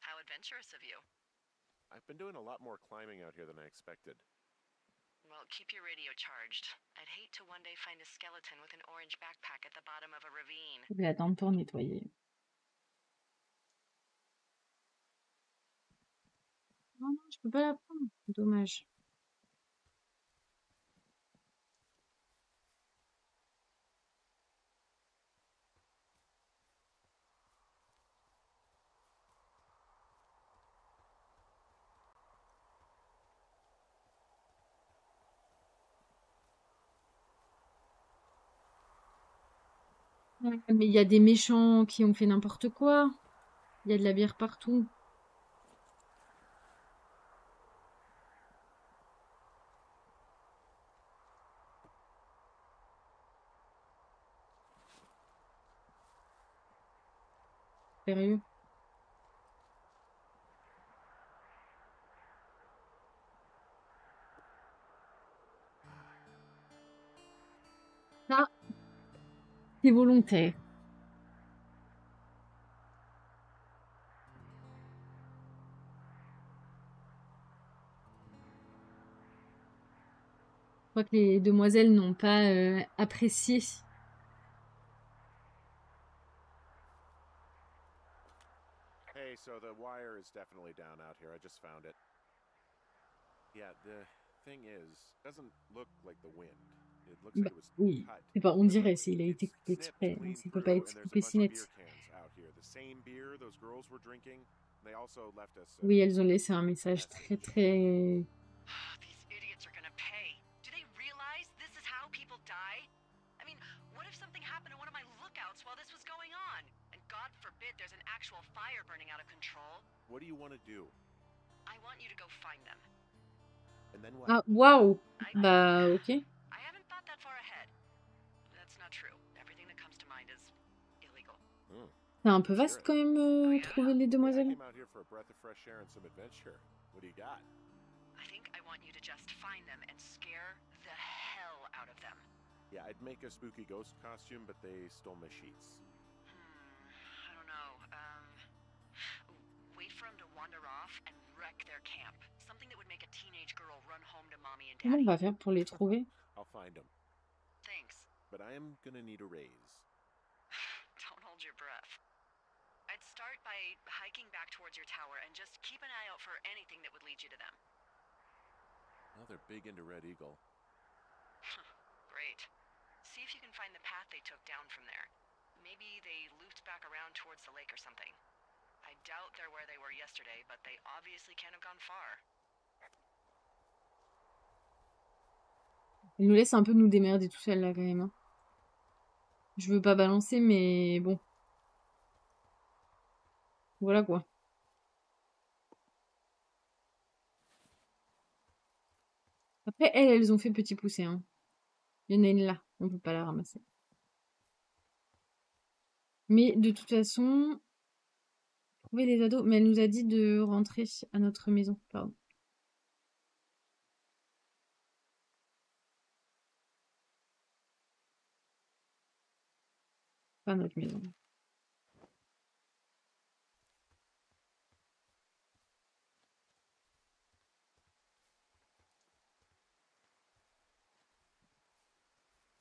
Speaker 3: How adventurous of you.
Speaker 2: I've been doing a lot more climbing out here than I expected.
Speaker 3: Well, keep your radio charged. I'd hate to one day find a skeleton with an orange backpack at the bottom of a ravine.
Speaker 1: Je vais attendre pour nettoyer. Non, non, je peux pas la prendre. Dommage. Ouais, mais il y a des méchants qui ont fait n'importe quoi. Il y a de la bière partout. Sérieux. Ça, c'est volontaire. Je crois que les demoiselles n'ont pas apprécié.
Speaker 2: Hey, so the wire is definitely down out here. I just found it. Yeah, the thing is, doesn't look like the wind. It looks
Speaker 1: Bah,
Speaker 2: like it was
Speaker 1: oui.
Speaker 2: cut.
Speaker 1: C'est pas, on dirait,
Speaker 2: deliberately.
Speaker 1: il a été
Speaker 2: It's
Speaker 1: coupé
Speaker 2: snipped
Speaker 1: exprès.
Speaker 2: clean
Speaker 1: Ça peut pas
Speaker 2: through,
Speaker 1: être
Speaker 2: and there's a
Speaker 1: coupé
Speaker 2: bunch
Speaker 1: si
Speaker 2: of
Speaker 1: net.
Speaker 2: beer cans out here. The same beer those girls were drinking. They also left us.
Speaker 1: Oui, elles ont laissé un message très très...
Speaker 3: These idiots are gonna pay. Do they realize this is how people die? I mean, what if something happened to one of my lookouts while this was going on? And God forbid there's an actual fire burning out of control.
Speaker 2: What do you want to do?
Speaker 3: I want you to go find them.
Speaker 2: And then what?
Speaker 1: Ah, waouh! Bah, ok.
Speaker 3: I haven't thought that far ahead. That's not true. Everything that comes to mind is illegal.
Speaker 1: C'est un peu vaste quand même, trouver les
Speaker 2: I
Speaker 1: demoiselles.
Speaker 2: came out here for a breath of fresh air and some adventure. What do you got?
Speaker 3: I think I want you to just find them and scare the hell out of them.
Speaker 2: Yeah, I'd make a spooky ghost costume, but they stole my sheets.
Speaker 3: I don't know. Wait for them to wander off and wreck their camp. Something that would make a teenage girl run home to mommy and
Speaker 1: Comment on
Speaker 3: daddy.
Speaker 1: va faire pour les trouver?
Speaker 2: I'll find them,
Speaker 3: Thanks.
Speaker 2: but I am gonna need a raise.
Speaker 3: Don't hold your breath. I'd start by hiking back towards your tower and just keep an eye out for anything that would lead you to them.
Speaker 2: Well, they're big into Red Eagle.
Speaker 3: Great. See if you can find the path they took down from there. Maybe they looped back around towards the lake or something. I doubt they're where they were yesterday, but they obviously can't have gone far.
Speaker 1: Elle nous laisse un peu nous démerder tout seul là quand même, hein. Je veux pas balancer, mais bon. Voilà quoi. Après, elles ont fait petit poussé, hein. Il y en a une là, on peut pas la ramasser. Mais de toute façon, trouver les ados. Mais elle nous a dit de rentrer à notre maison. Pardon. Pas notre maison.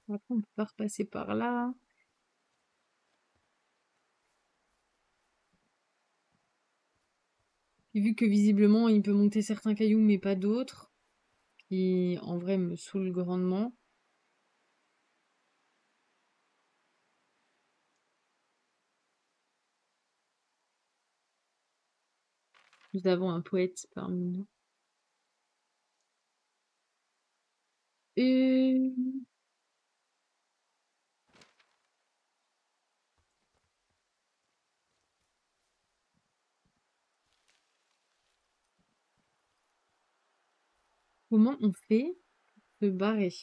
Speaker 1: Après, on peut pas repasser par là. Et vu que visiblement, il peut monter certains cailloux, mais pas d'autres, qui en vrai me saoulent grandement. Nous avons un poète parmi nous. Et... Comment on fait pour se barrer?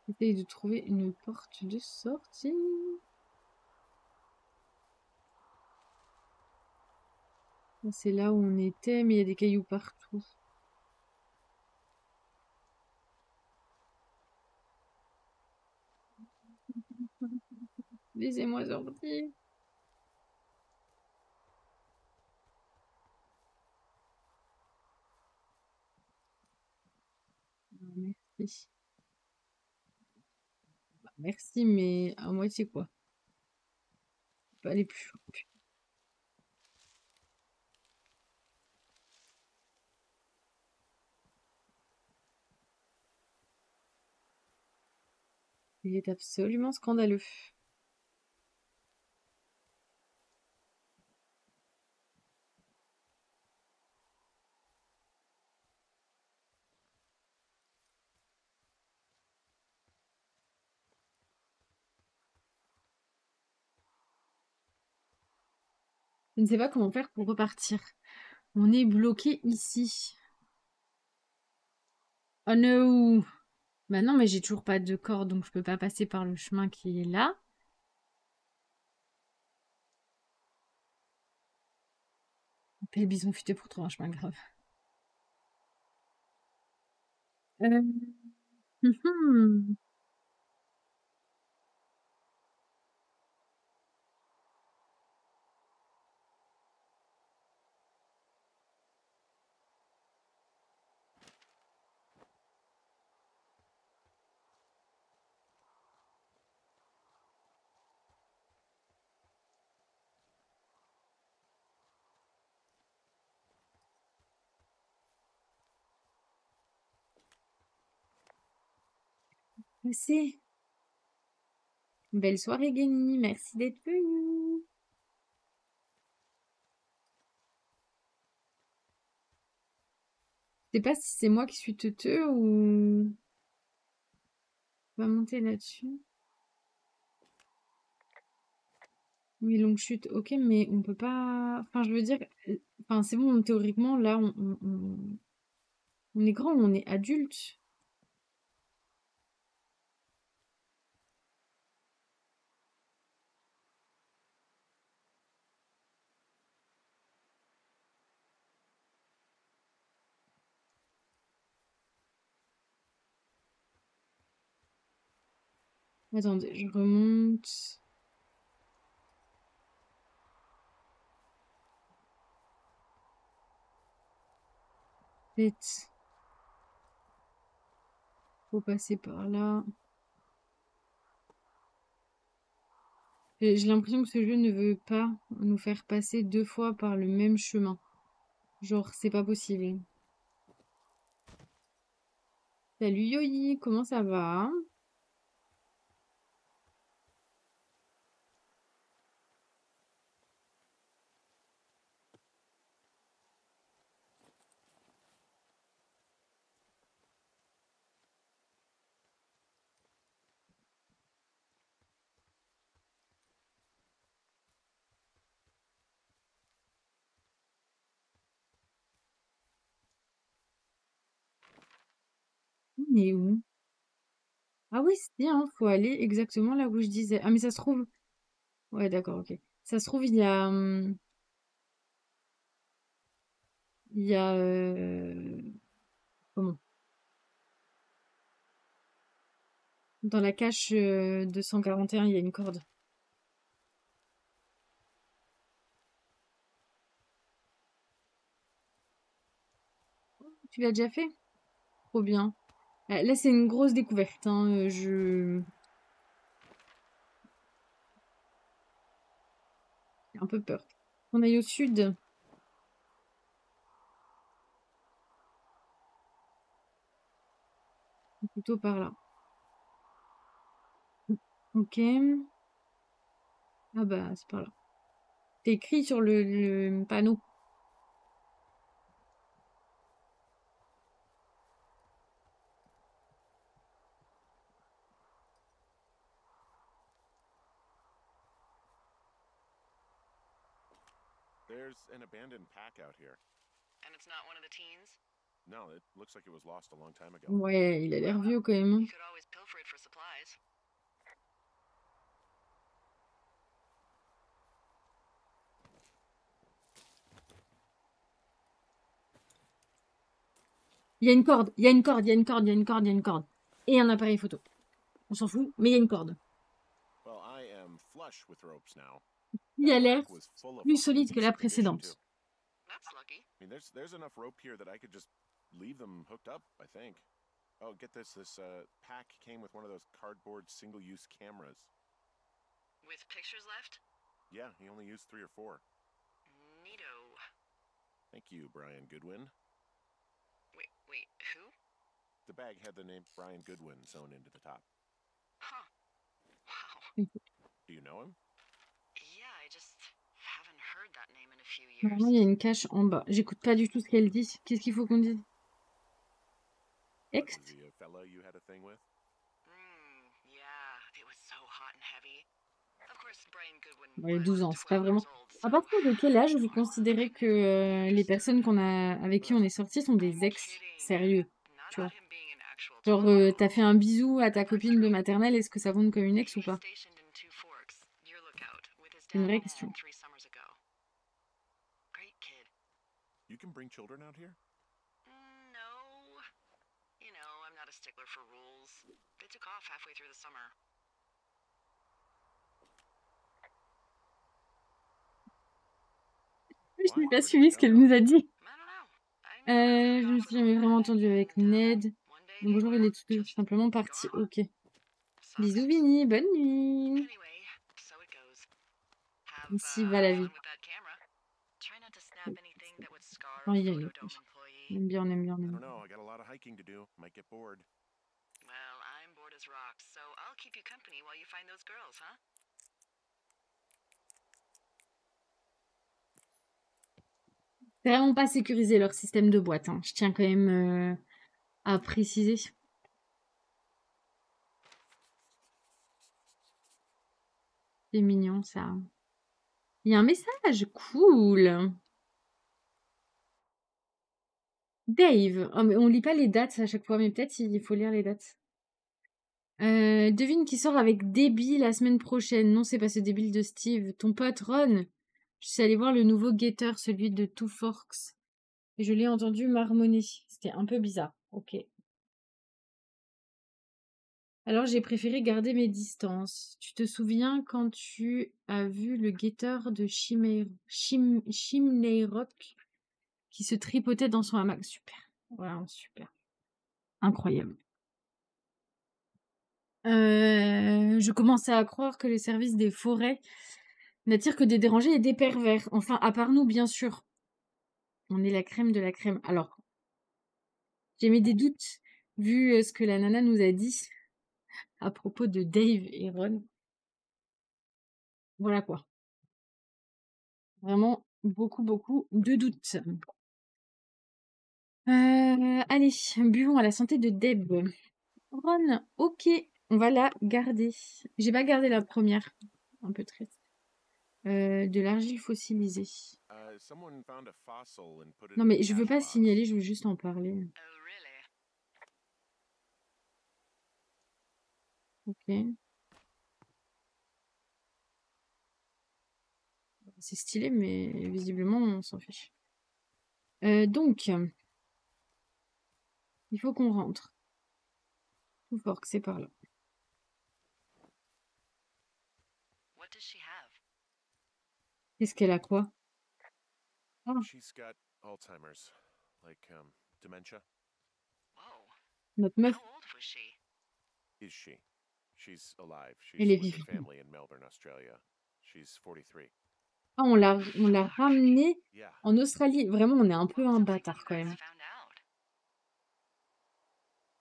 Speaker 1: J'essaye de trouver une porte de sortie. C'est là où on était, mais il y a des cailloux partout. Laissez-moi sortir. Ah, merci. Bah, merci, mais à moitié quoi. Pas aller plus loin. Il est absolument scandaleux. Je ne sais pas comment faire pour repartir. On est bloqué ici. Oh no! Bah non, mais j'ai toujours pas de corde, donc je peux pas passer par le chemin qui est là. Appelle bison futé pour trouver un chemin grave. Mhm. C'est belle soirée, Gany. Merci d'être venu. Je sais pas si c'est moi qui suis teuteux ou... On va monter là-dessus. Oui, longue chute, ok, mais on peut pas... Enfin, je veux dire... Enfin, c'est bon, théoriquement, là, on est grand, on est adulte. Attendez, je remonte. Vite. Faut passer par là. J'ai l'impression que ce jeu ne veut pas nous faire passer 2 fois par le même chemin. Genre, c'est pas possible. Salut Yoyi, comment ça va? On est où? Ah oui, c'est bien, faut aller exactement là où je disais. Ah mais ça se trouve... Ouais, d'accord, ok. Ça se trouve, il y a comment? Dans la cache 241, il y a une corde. Tu l'as déjà fait? Trop bien. Là, c'est une grosse découverte, hein. J'ai un peu peur. On aille au sud. Plutôt par là. Ok. Ah bah, c'est par là. C'est écrit sur le panneau.
Speaker 2: There's an abandoned pack out here.
Speaker 3: And it's not one of the teens?
Speaker 2: No, it looks like it was lost a long time ago.
Speaker 1: Ouais, il a l'air vieux quand même, hein.
Speaker 3: You could always pilfer it for supplies.
Speaker 1: Il y a une corde, il y a une corde, il y a une corde, il y a une corde, il y a une corde. Et un appareil photo. On s'en fout, mais il y a une corde.
Speaker 2: Well, I am flush with ropes now.
Speaker 1: Il a
Speaker 2: That
Speaker 1: l'air
Speaker 2: pack was full of
Speaker 1: plus
Speaker 2: them, in
Speaker 1: solide que la
Speaker 2: decent condition,
Speaker 1: précédente.
Speaker 2: too.
Speaker 3: That's lucky.
Speaker 2: I mean, there's enough rope here that I could just leave them hooked up, I think. Oh, get this. This pack came with one of those cardboard single-use cameras.
Speaker 3: With pictures left?
Speaker 2: Yeah, he only used 3 or 4.
Speaker 3: Neato.
Speaker 2: Thank you, Brian Goodwin.
Speaker 3: Wait, who?
Speaker 2: The bag had the name Brian Goodwin sewn into the top.
Speaker 3: Huh. Wow.
Speaker 2: Do you know him?
Speaker 3: Yeah, I just haven't heard that name in a few years.
Speaker 1: Normalement, il y a une cache en bas. J'écoute pas du tout ce qu'elle dit. Qu'est-ce qu'il faut qu'on dise? Ex?
Speaker 2: Was he a fella you had a thing with?
Speaker 3: Yeah, it was so hot and heavy. Of course, Brian Goodwin
Speaker 1: Ouais,
Speaker 3: was
Speaker 1: 12 ans, c'est pas
Speaker 3: 12
Speaker 1: vraiment...
Speaker 3: years old,
Speaker 1: À
Speaker 3: so
Speaker 1: partir de quel âge vous considérez que les personnes avec qui on est sortis sont des
Speaker 3: I'm
Speaker 1: ex
Speaker 3: kidding.
Speaker 1: sérieux?
Speaker 3: Not
Speaker 1: Tu vois?
Speaker 3: about him being an actual
Speaker 1: Genre,
Speaker 3: total
Speaker 1: t'as fait un bisou à ta copine de maternelle, est-ce que ça compte comme une ex ou
Speaker 3: He's
Speaker 1: pas?
Speaker 3: stationed in Two Forks, your lookout, with his
Speaker 1: C'est une
Speaker 3: dad
Speaker 1: vraie
Speaker 3: and
Speaker 1: question.
Speaker 3: 3 summers ago. Great kid.
Speaker 2: You can bring children out here?
Speaker 3: No. You know, I'm not a stickler for rules. They took off halfway through the summer.
Speaker 1: Je n'ai
Speaker 2: Why?
Speaker 1: pas
Speaker 2: Where did
Speaker 1: suivi
Speaker 2: they
Speaker 1: ce
Speaker 2: go?
Speaker 1: qu'elle nous a dit.
Speaker 3: I don't know. I never
Speaker 1: Je
Speaker 3: really
Speaker 1: me
Speaker 3: got
Speaker 1: suis
Speaker 3: off
Speaker 1: jamais
Speaker 3: with
Speaker 1: vraiment
Speaker 3: all
Speaker 1: entendue
Speaker 3: that,
Speaker 1: avec
Speaker 3: and,
Speaker 1: Ned.
Speaker 3: one day
Speaker 1: Donc
Speaker 3: they
Speaker 1: bonjour, il
Speaker 3: were
Speaker 1: est tout
Speaker 3: just
Speaker 1: simplement parti.
Speaker 3: gone.
Speaker 1: Ok.
Speaker 3: Sucks.
Speaker 1: Bisous, Vinny. Bonne nuit.
Speaker 3: Anyway, so it goes. Have
Speaker 1: Ainsi va la vie.
Speaker 3: fun with that camera. Try not to snap anything that would scar
Speaker 1: Oh,
Speaker 3: a
Speaker 1: il y a une-
Speaker 3: Photodome employee.
Speaker 1: On aime bien, on aime bien, on
Speaker 2: I
Speaker 1: aime
Speaker 2: don't
Speaker 1: bien.
Speaker 2: know. I got a lot of hiking to do. Might get bored.
Speaker 3: Well, I'm bored as rocks, so I'll keep you company while you find those girls, huh?
Speaker 1: C'est vraiment pas sécurisé leur système de boîte, hein. Je tiens quand même à préciser. C'est mignon ça. Il y a un message, cool. Dave. Oh, mais on lit pas les dates à chaque fois, mais peut-être il faut lire les dates. Devine qui sort avec Debbie la semaine prochaine. Non, c'est pas ce débile de Steve. Ton pote Ron. Je suis allée voir le nouveau Gator, celui de Two Forks. Et je l'ai entendu marmonner. C'était un peu bizarre. Ok. Alors j'ai préféré garder mes distances. Tu te souviens quand tu as vu le guetteur de Chimney Rock qui se tripotait dans son hamac? Super. Voilà, super. Incroyable. Je commençais à croire que les services des forêts n'attirent que des dérangés et des pervers. Enfin, à part nous, bien sûr. On est la crème de la crème. Alors, j'ai mis des doutes. vu ce que la nana nous a dit à propos de Dave et Ron. Voilà quoi. Vraiment beaucoup, beaucoup de doutes. Allez, buvons à la santé de Deb. Ron, ok, on va la garder. J'ai pas gardé la première. Un peu triste. De l'argile fossilisée.
Speaker 2: Someone found a fossil and put it
Speaker 1: Non
Speaker 2: in
Speaker 1: mais
Speaker 2: a
Speaker 1: je veux
Speaker 2: cash
Speaker 1: pas
Speaker 2: box.
Speaker 1: signaler, je veux juste en parler.
Speaker 3: Oh, really?
Speaker 1: Ok. C'est stylé, mais visiblement on s'en fiche. Donc, il faut qu'on rentre. Tout fort que c'est par là.
Speaker 3: What does she have?
Speaker 1: Qu'est-ce qu'elle a quoi? Ah,
Speaker 2: She's got Alzheimer's, like dementia.
Speaker 3: Whoa.
Speaker 1: notre meuf,
Speaker 3: How old was she?
Speaker 2: Is she? She's alive.
Speaker 1: elle
Speaker 2: She's
Speaker 1: est
Speaker 2: with her
Speaker 1: vivante.
Speaker 2: family in Melbourne, Australia. She's 43.
Speaker 1: Ah, on l'a ramenée
Speaker 2: Yeah.
Speaker 1: en Australie. Vraiment, on est un peu
Speaker 3: What was
Speaker 1: un
Speaker 3: it like when
Speaker 1: bâtard
Speaker 3: you
Speaker 1: quand
Speaker 3: guys
Speaker 1: même.
Speaker 3: found out?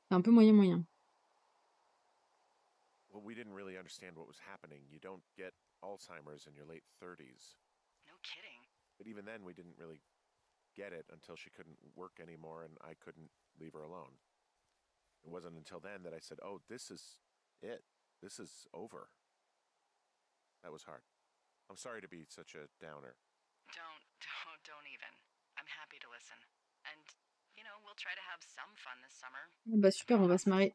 Speaker 1: C'est un peu moyen.
Speaker 2: Well, we didn't really understand what was happening. You don't get Alzheimer's in your late 30s.
Speaker 3: No kidding.
Speaker 2: But even then, we didn't really get it until she couldn't work anymore and I couldn't leave her alone. It wasn't until then that I said, oh, this is it. This is over. That was hard. I'm sorry to be such a downer.
Speaker 3: Don't even. I'm happy to listen. And, you know, we'll try to have some fun this summer.
Speaker 1: Ah bah super, on va se marrer.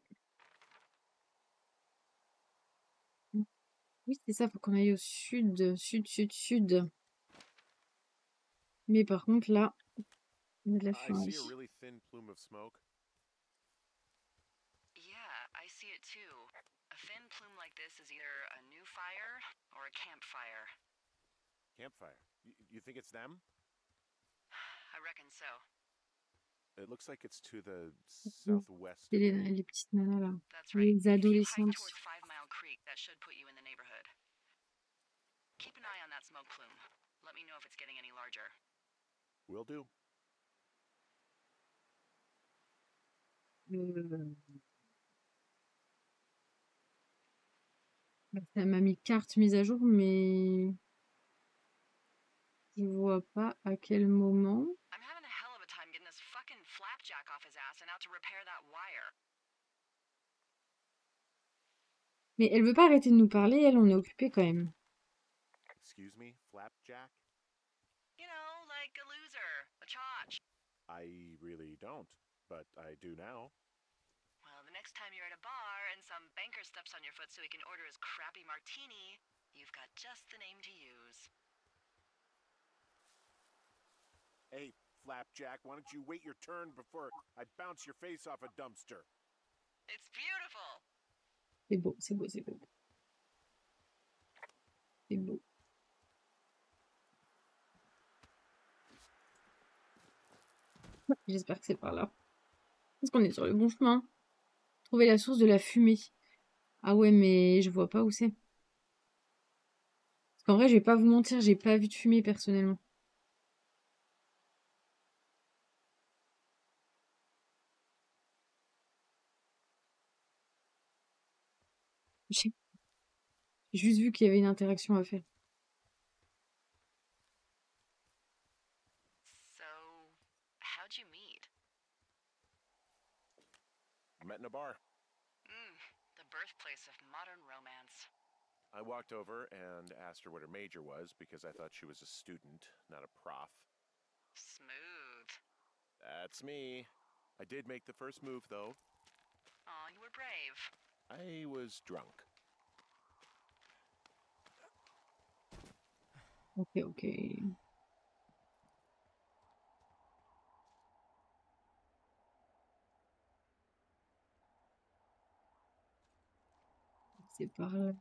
Speaker 1: Oui, c'est ça, faut qu'on aille au sud. Mais par contre, là, il y a de la
Speaker 2: I
Speaker 1: fumée.
Speaker 2: see a really thin plume of smoke.
Speaker 3: Yeah, I see it too. A thin plume like this is either a new fire or a campfire.
Speaker 2: Campfire. You think it's them?
Speaker 3: I reckon so.
Speaker 2: It looks like it's to the southwest.
Speaker 1: C'est
Speaker 2: of me.
Speaker 1: les petites nanas là.
Speaker 3: That's right.
Speaker 1: Les
Speaker 3: If you hike
Speaker 1: adolescentes.
Speaker 3: towards 5 Mile Creek, that should put you in the neighborhood. Keep an eye on that smoke plume. Let me know if it's getting any larger.
Speaker 2: Will do.
Speaker 1: Ça m'a mis carte mise à jour, mais je vois pas à quel moment.
Speaker 3: I'm having a hell of a time getting this fucking flapjack off his ass and out to repair that wire.
Speaker 1: Mais elle veut pas arrêter de nous parler, elle, on est occupé quand même.
Speaker 2: Excuse me, Flapjack?
Speaker 3: You know, like a loser, a chotch.
Speaker 2: I really don't, but I do now.
Speaker 3: Well, the next time you're at a bar and some banker steps on your foot so he can order his crappy martini, you've got just the name to use.
Speaker 2: Hey, Flapjack, why don't you wait your turn before I bounce your face off a dumpster?
Speaker 3: It's beautiful.
Speaker 1: C'est beau. C'est beau. J'espère que c'est par là. Est-ce qu'on est sur le bon chemin? Trouver la source de la fumée. Ah ouais, mais je vois pas où c'est. Parce qu'en vrai, je vais pas vous mentir, j'ai pas vu de fumée personnellement. J'ai juste vu qu'il y avait une interaction à faire.
Speaker 3: So, how'd you meet?
Speaker 2: Met in a bar.
Speaker 3: The birthplace of modern romance.
Speaker 2: I walked over and asked her what her major was because I thought she was a student, not a prof.
Speaker 3: Smooth.
Speaker 2: That's me. I did make the first move, though.
Speaker 3: Aw, you were brave.
Speaker 2: I was drunk.
Speaker 1: Ok. C'est par là.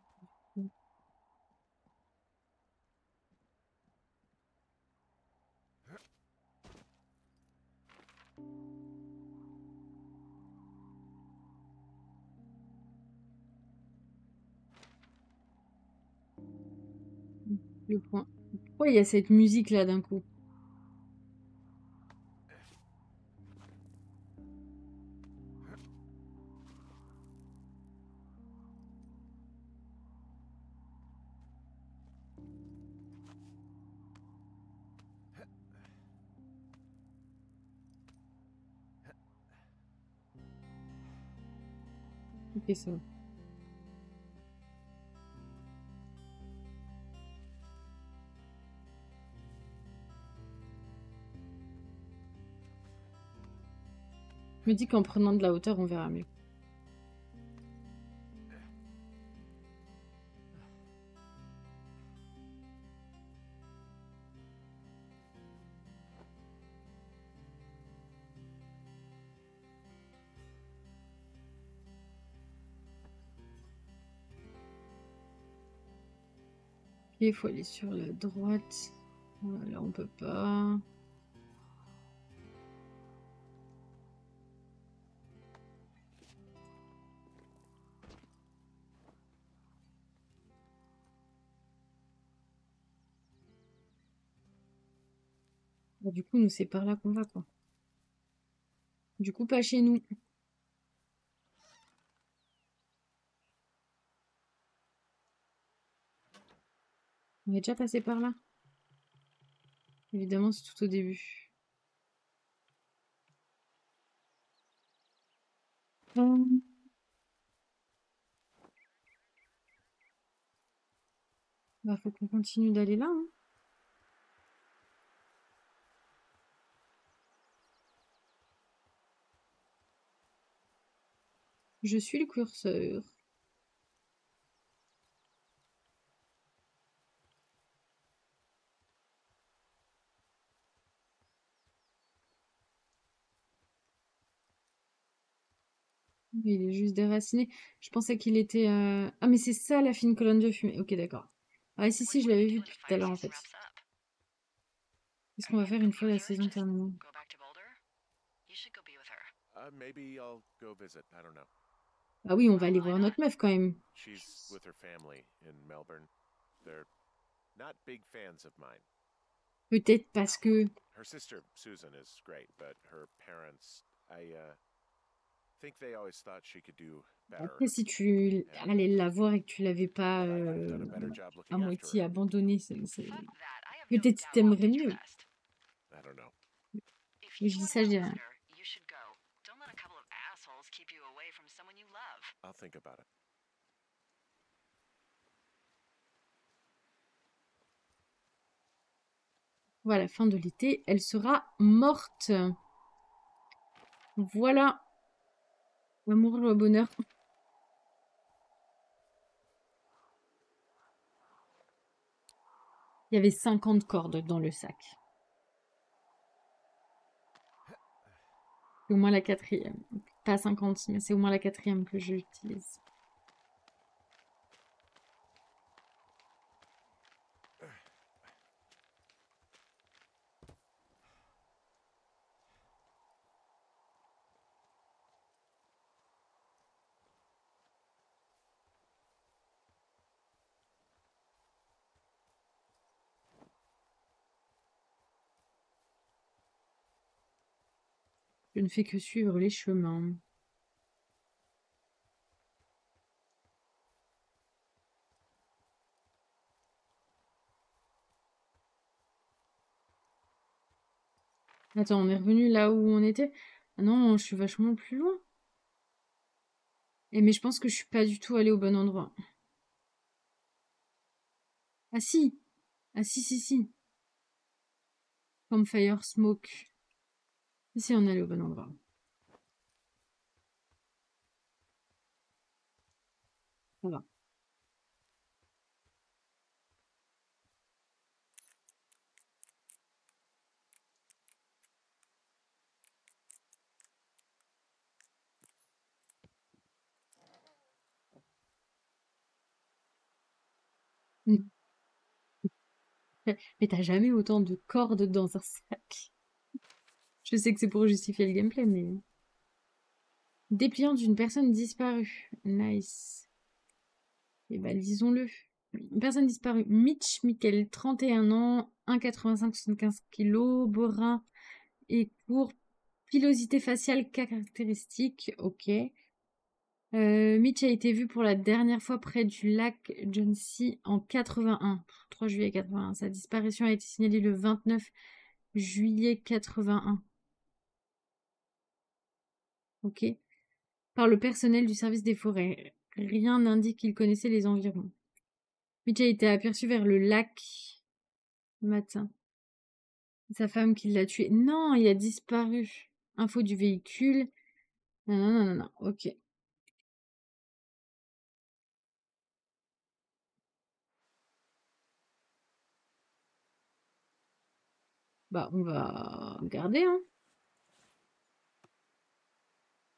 Speaker 1: Le point. Pourquoi il y a cette musique là d'un coup? Ok, ça va. Je me dis qu'en prenant de la hauteur, on verra mieux. Ok, il faut aller sur la droite. Là, on peut pas. Bah, du coup, nous, c'est par là qu'on va, quoi. Du coup, pas chez nous. On est déjà passé par là. Évidemment, c'est tout au début. Bah, faut qu'on continue d'aller là, hein. Je suis le curseur. Il est juste déraciné. Je pensais qu'il était... Ah, mais c'est ça, la fine colonne de fumée. Ok, d'accord. Ah, si, si, je l'avais vu depuis tout à l'heure, en fait. Qu'est-ce qu'on va faire une fois la saison terminée?
Speaker 3: Go back to Boulder? You should go be with her.
Speaker 2: Maybe I'll go visit. I don't know.
Speaker 1: Ah oui, on va aller voir notre meuf, quand même.
Speaker 2: She's with her family in Melbourne. They're not big fans of mine.
Speaker 1: Peut-être parce que...
Speaker 2: Her sister Susan is great, but her parents, I think they always thought she could do better.
Speaker 1: Après, si tu allais la voir et que tu l'avais pas
Speaker 2: I've done a better job
Speaker 1: à
Speaker 2: looking after
Speaker 1: moitié
Speaker 2: her.
Speaker 1: abandonné,
Speaker 3: Fuck that. I have no
Speaker 1: peut-être
Speaker 3: doubt
Speaker 1: t'aimerais
Speaker 3: I'll be
Speaker 1: mieux.
Speaker 3: dressed.
Speaker 2: I don't know.
Speaker 3: If
Speaker 1: Mais
Speaker 3: you
Speaker 1: je dis
Speaker 3: wanna
Speaker 1: ça, je
Speaker 3: go
Speaker 1: dis
Speaker 3: with
Speaker 1: rien.
Speaker 3: her, you should go. Don't let a couple of assholes keep you away from someone you love.
Speaker 2: I'll think about it.
Speaker 1: Voilà, fin de l'été, elle sera morte. Voilà. L'amour, le bonheur. Il y avait 50 cordes dans le sac. C'est au moins la quatrième. Pas 50, mais c'est au moins la quatrième que j'utilise. Je ne fais que suivre les chemins. Attends, on est revenu là où on était? Ah non, je suis vachement plus loin. Mais je pense que je suis pas du tout allée au bon endroit. Ah si! Ah si, si, si. Campfire Smoke. Si, on est allé au bon endroit. Ça va. Mais t'as jamais autant de cordes dans un sac. Je sais que c'est pour justifier le gameplay, mais... Dépliant d'une personne disparue. Nice. Et bah, lisons-le. Une personne disparue. Mitch Michael, 31 ans, 1,85, 75 kg, brun et court. Pilosité faciale caractéristique. Ok. Mitch a été vu pour la dernière fois près du lac Johnsy en 81. 3 juillet 81. Sa disparition a été signalée le 29 juillet 81. Ok. par le personnel du service des forêts. Rien n'indique qu'il connaissait les environs. Mitch a été aperçu vers le lac le matin. Sa femme qui l'a tué. Non, il a disparu. Info du véhicule. Non, non, non, non, non. Ok. Bah, on va regarder, hein.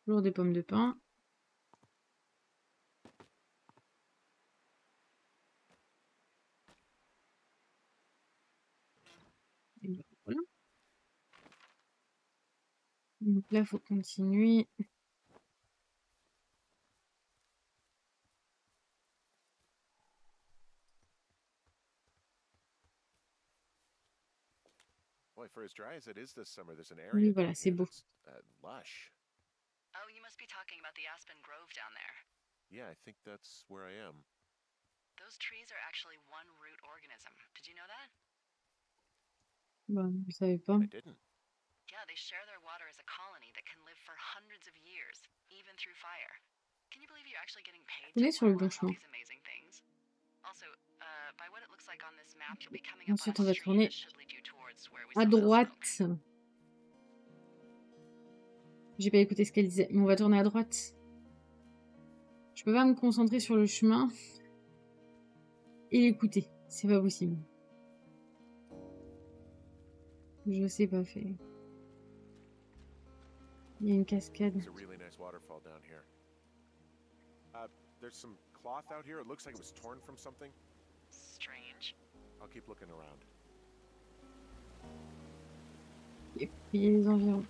Speaker 1: Toujours des pommes de pin. Et ben, voilà. Donc là, il faut continuer.
Speaker 2: Boy, for as dry as it is this summer, there's an
Speaker 1: Oui,
Speaker 2: area
Speaker 1: voilà,
Speaker 2: down
Speaker 1: c'est
Speaker 2: here
Speaker 1: beau.
Speaker 2: that's lush.
Speaker 3: Oh, you must be talking about the Aspen Grove down there.
Speaker 2: Yeah, I think that's where I am.
Speaker 3: Those trees are actually one root organism. Did you know that?
Speaker 1: Bah, je savais pas.
Speaker 2: I didn't.
Speaker 3: Yeah, they share their water as a colony that can live for hundreds of years, even through fire. Can you believe you're actually getting paid
Speaker 1: On
Speaker 3: to
Speaker 1: est sur le
Speaker 3: learn
Speaker 1: bon
Speaker 3: all
Speaker 1: chemin.
Speaker 3: these amazing things? Also, by what it looks like on this map, you'll be coming up on
Speaker 1: Ensuite,
Speaker 3: a
Speaker 1: on va
Speaker 3: street
Speaker 1: tourner
Speaker 3: that should lead you towards where we
Speaker 1: à
Speaker 3: still sell
Speaker 1: droite.
Speaker 3: smoke.
Speaker 1: J'ai pas écouté ce qu'elle disait, mais on va tourner à droite. Je peux pas me concentrer sur le chemin et l'écouter. C'est pas possible. Je sais pas faire. Il y a une cascade.
Speaker 2: There's a really nice waterfall down here. There's some cloth out here. It looks like it was torn from something.
Speaker 3: Strange.
Speaker 2: I'll keep looking around.
Speaker 1: Et puis les environs.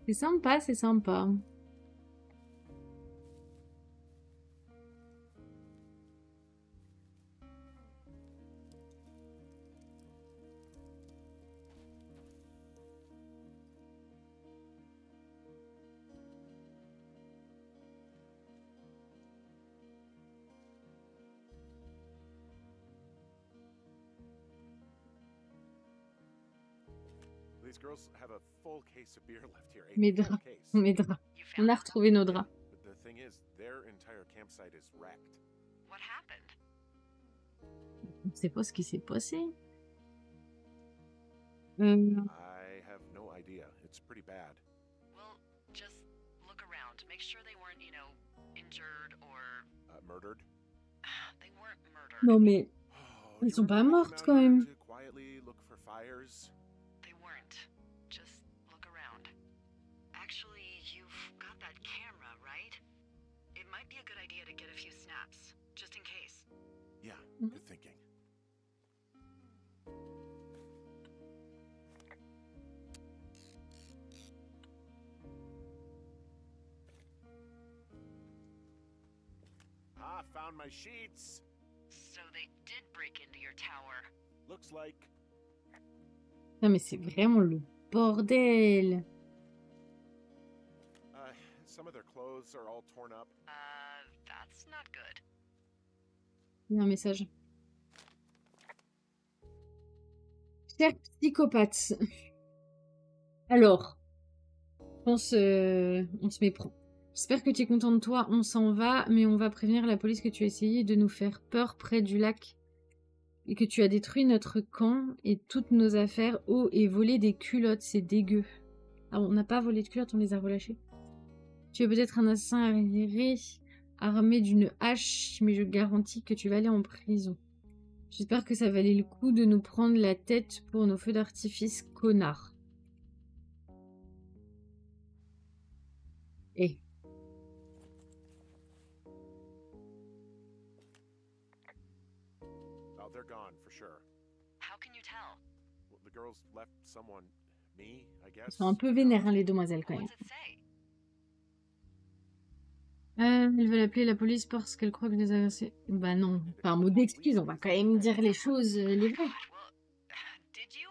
Speaker 1: C'est sympa, c'est sympa.
Speaker 2: These girls have a full case of beer left here. A
Speaker 1: Mes
Speaker 2: full
Speaker 1: draps,
Speaker 2: case.
Speaker 1: mes draps.
Speaker 3: You
Speaker 1: On
Speaker 3: found
Speaker 1: a
Speaker 3: it?
Speaker 1: retrouvé nos draps.
Speaker 2: But the thing is, their entire campsite is wrecked.
Speaker 3: What happened?
Speaker 1: On sait pas ce qui s'est passé.
Speaker 2: I have no idea. It's pretty bad.
Speaker 3: Well, just look around. Make sure they weren't, you know, injured or
Speaker 2: Murdered?
Speaker 3: they weren't murdered.
Speaker 1: Non mais
Speaker 2: Oh,
Speaker 1: Elles
Speaker 2: you
Speaker 1: sont
Speaker 2: were
Speaker 1: pas
Speaker 2: gonna
Speaker 1: mortes,
Speaker 2: come
Speaker 1: quand
Speaker 2: out here
Speaker 1: même.
Speaker 2: to quietly look for fires.
Speaker 3: They weren't. Just look around. Actually, you've got that camera, right? It might be a good idea to get a few snaps, just in case.
Speaker 2: Yeah,
Speaker 1: Mhm.
Speaker 2: good thinking. Ah, found my sheets.
Speaker 3: So they did break into your tower.
Speaker 2: Looks like.
Speaker 1: non mais c'est vraiment le bordel.
Speaker 2: Some of their clothes are all torn up.
Speaker 3: That's not good.
Speaker 1: Il y a un message. Cher psychopathe. Alors, on se méprend. J'espère que tu es content de toi. On s'en va, mais on va prévenir la police que tu as essayé de nous faire peur près du lac et que tu as détruit notre camp et toutes nos affaires. Oh, et volé des culottes, c'est dégueu. Ah, on n'a pas volé de culottes, on les a relâchées. Tu es peut-être un assassin arriéré, armé d'une hache, mais je garantis que tu vas aller en prison. J'espère que ça valait le coup de nous prendre la tête pour nos feux d'artifice, connards. Eh.
Speaker 2: Oh, they're gone for sure.
Speaker 3: How can you tell?
Speaker 2: Well, the girls left someone, me, I guess.
Speaker 1: Ils sont un peu vénères, hein, les demoiselles, quand même.
Speaker 3: What's it say?
Speaker 1: Elles veulent appeler la police parce qu'elles croient que je les ai agressés. Bah non, pas un mot d'excuse, on va quand même dire les choses, les vraies.
Speaker 3: God, well, did you?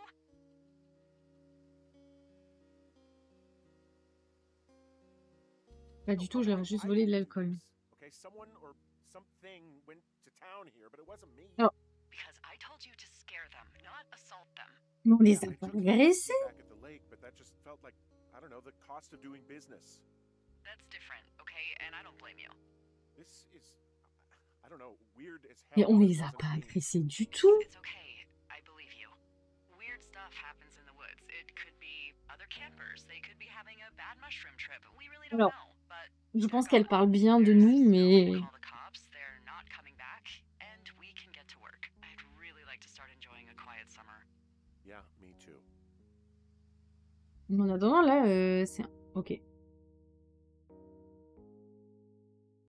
Speaker 1: Pas du tout, je leur ai juste volé de l'alcool.
Speaker 2: Okay, someone or something went to town here, but it wasn't me.
Speaker 1: Oh,
Speaker 3: Because I told you to scare them, not assault them.
Speaker 1: mais on les
Speaker 2: Yeah,
Speaker 1: a
Speaker 2: I
Speaker 1: pas
Speaker 2: took care of the
Speaker 1: agressés.
Speaker 2: key back at the lake, but that just felt like, I don't know, the cost of doing business.
Speaker 3: That's different, okay? And I don't blame you.
Speaker 2: This is, I don't know, weird as
Speaker 1: Mais
Speaker 2: hell.
Speaker 1: on
Speaker 2: but it
Speaker 1: les a
Speaker 2: wasn't
Speaker 1: pas
Speaker 2: me.
Speaker 1: agressés du tout.
Speaker 3: It's okay. I believe you. Weird stuff happens in the woods. It could be other campers. They could be having a bad mushroom trip. We really don't
Speaker 1: Alors,
Speaker 3: know. But
Speaker 1: je pense
Speaker 3: they're
Speaker 1: qu'elle
Speaker 3: gone.
Speaker 1: parle bien de
Speaker 3: There's
Speaker 1: nous,
Speaker 3: no way to
Speaker 1: mais
Speaker 3: call the cops. They're not coming back. And we can get to work. I'd really like to start enjoying a quiet summer.
Speaker 2: Yeah, me too.
Speaker 1: en attendant, là, c'est... Ok.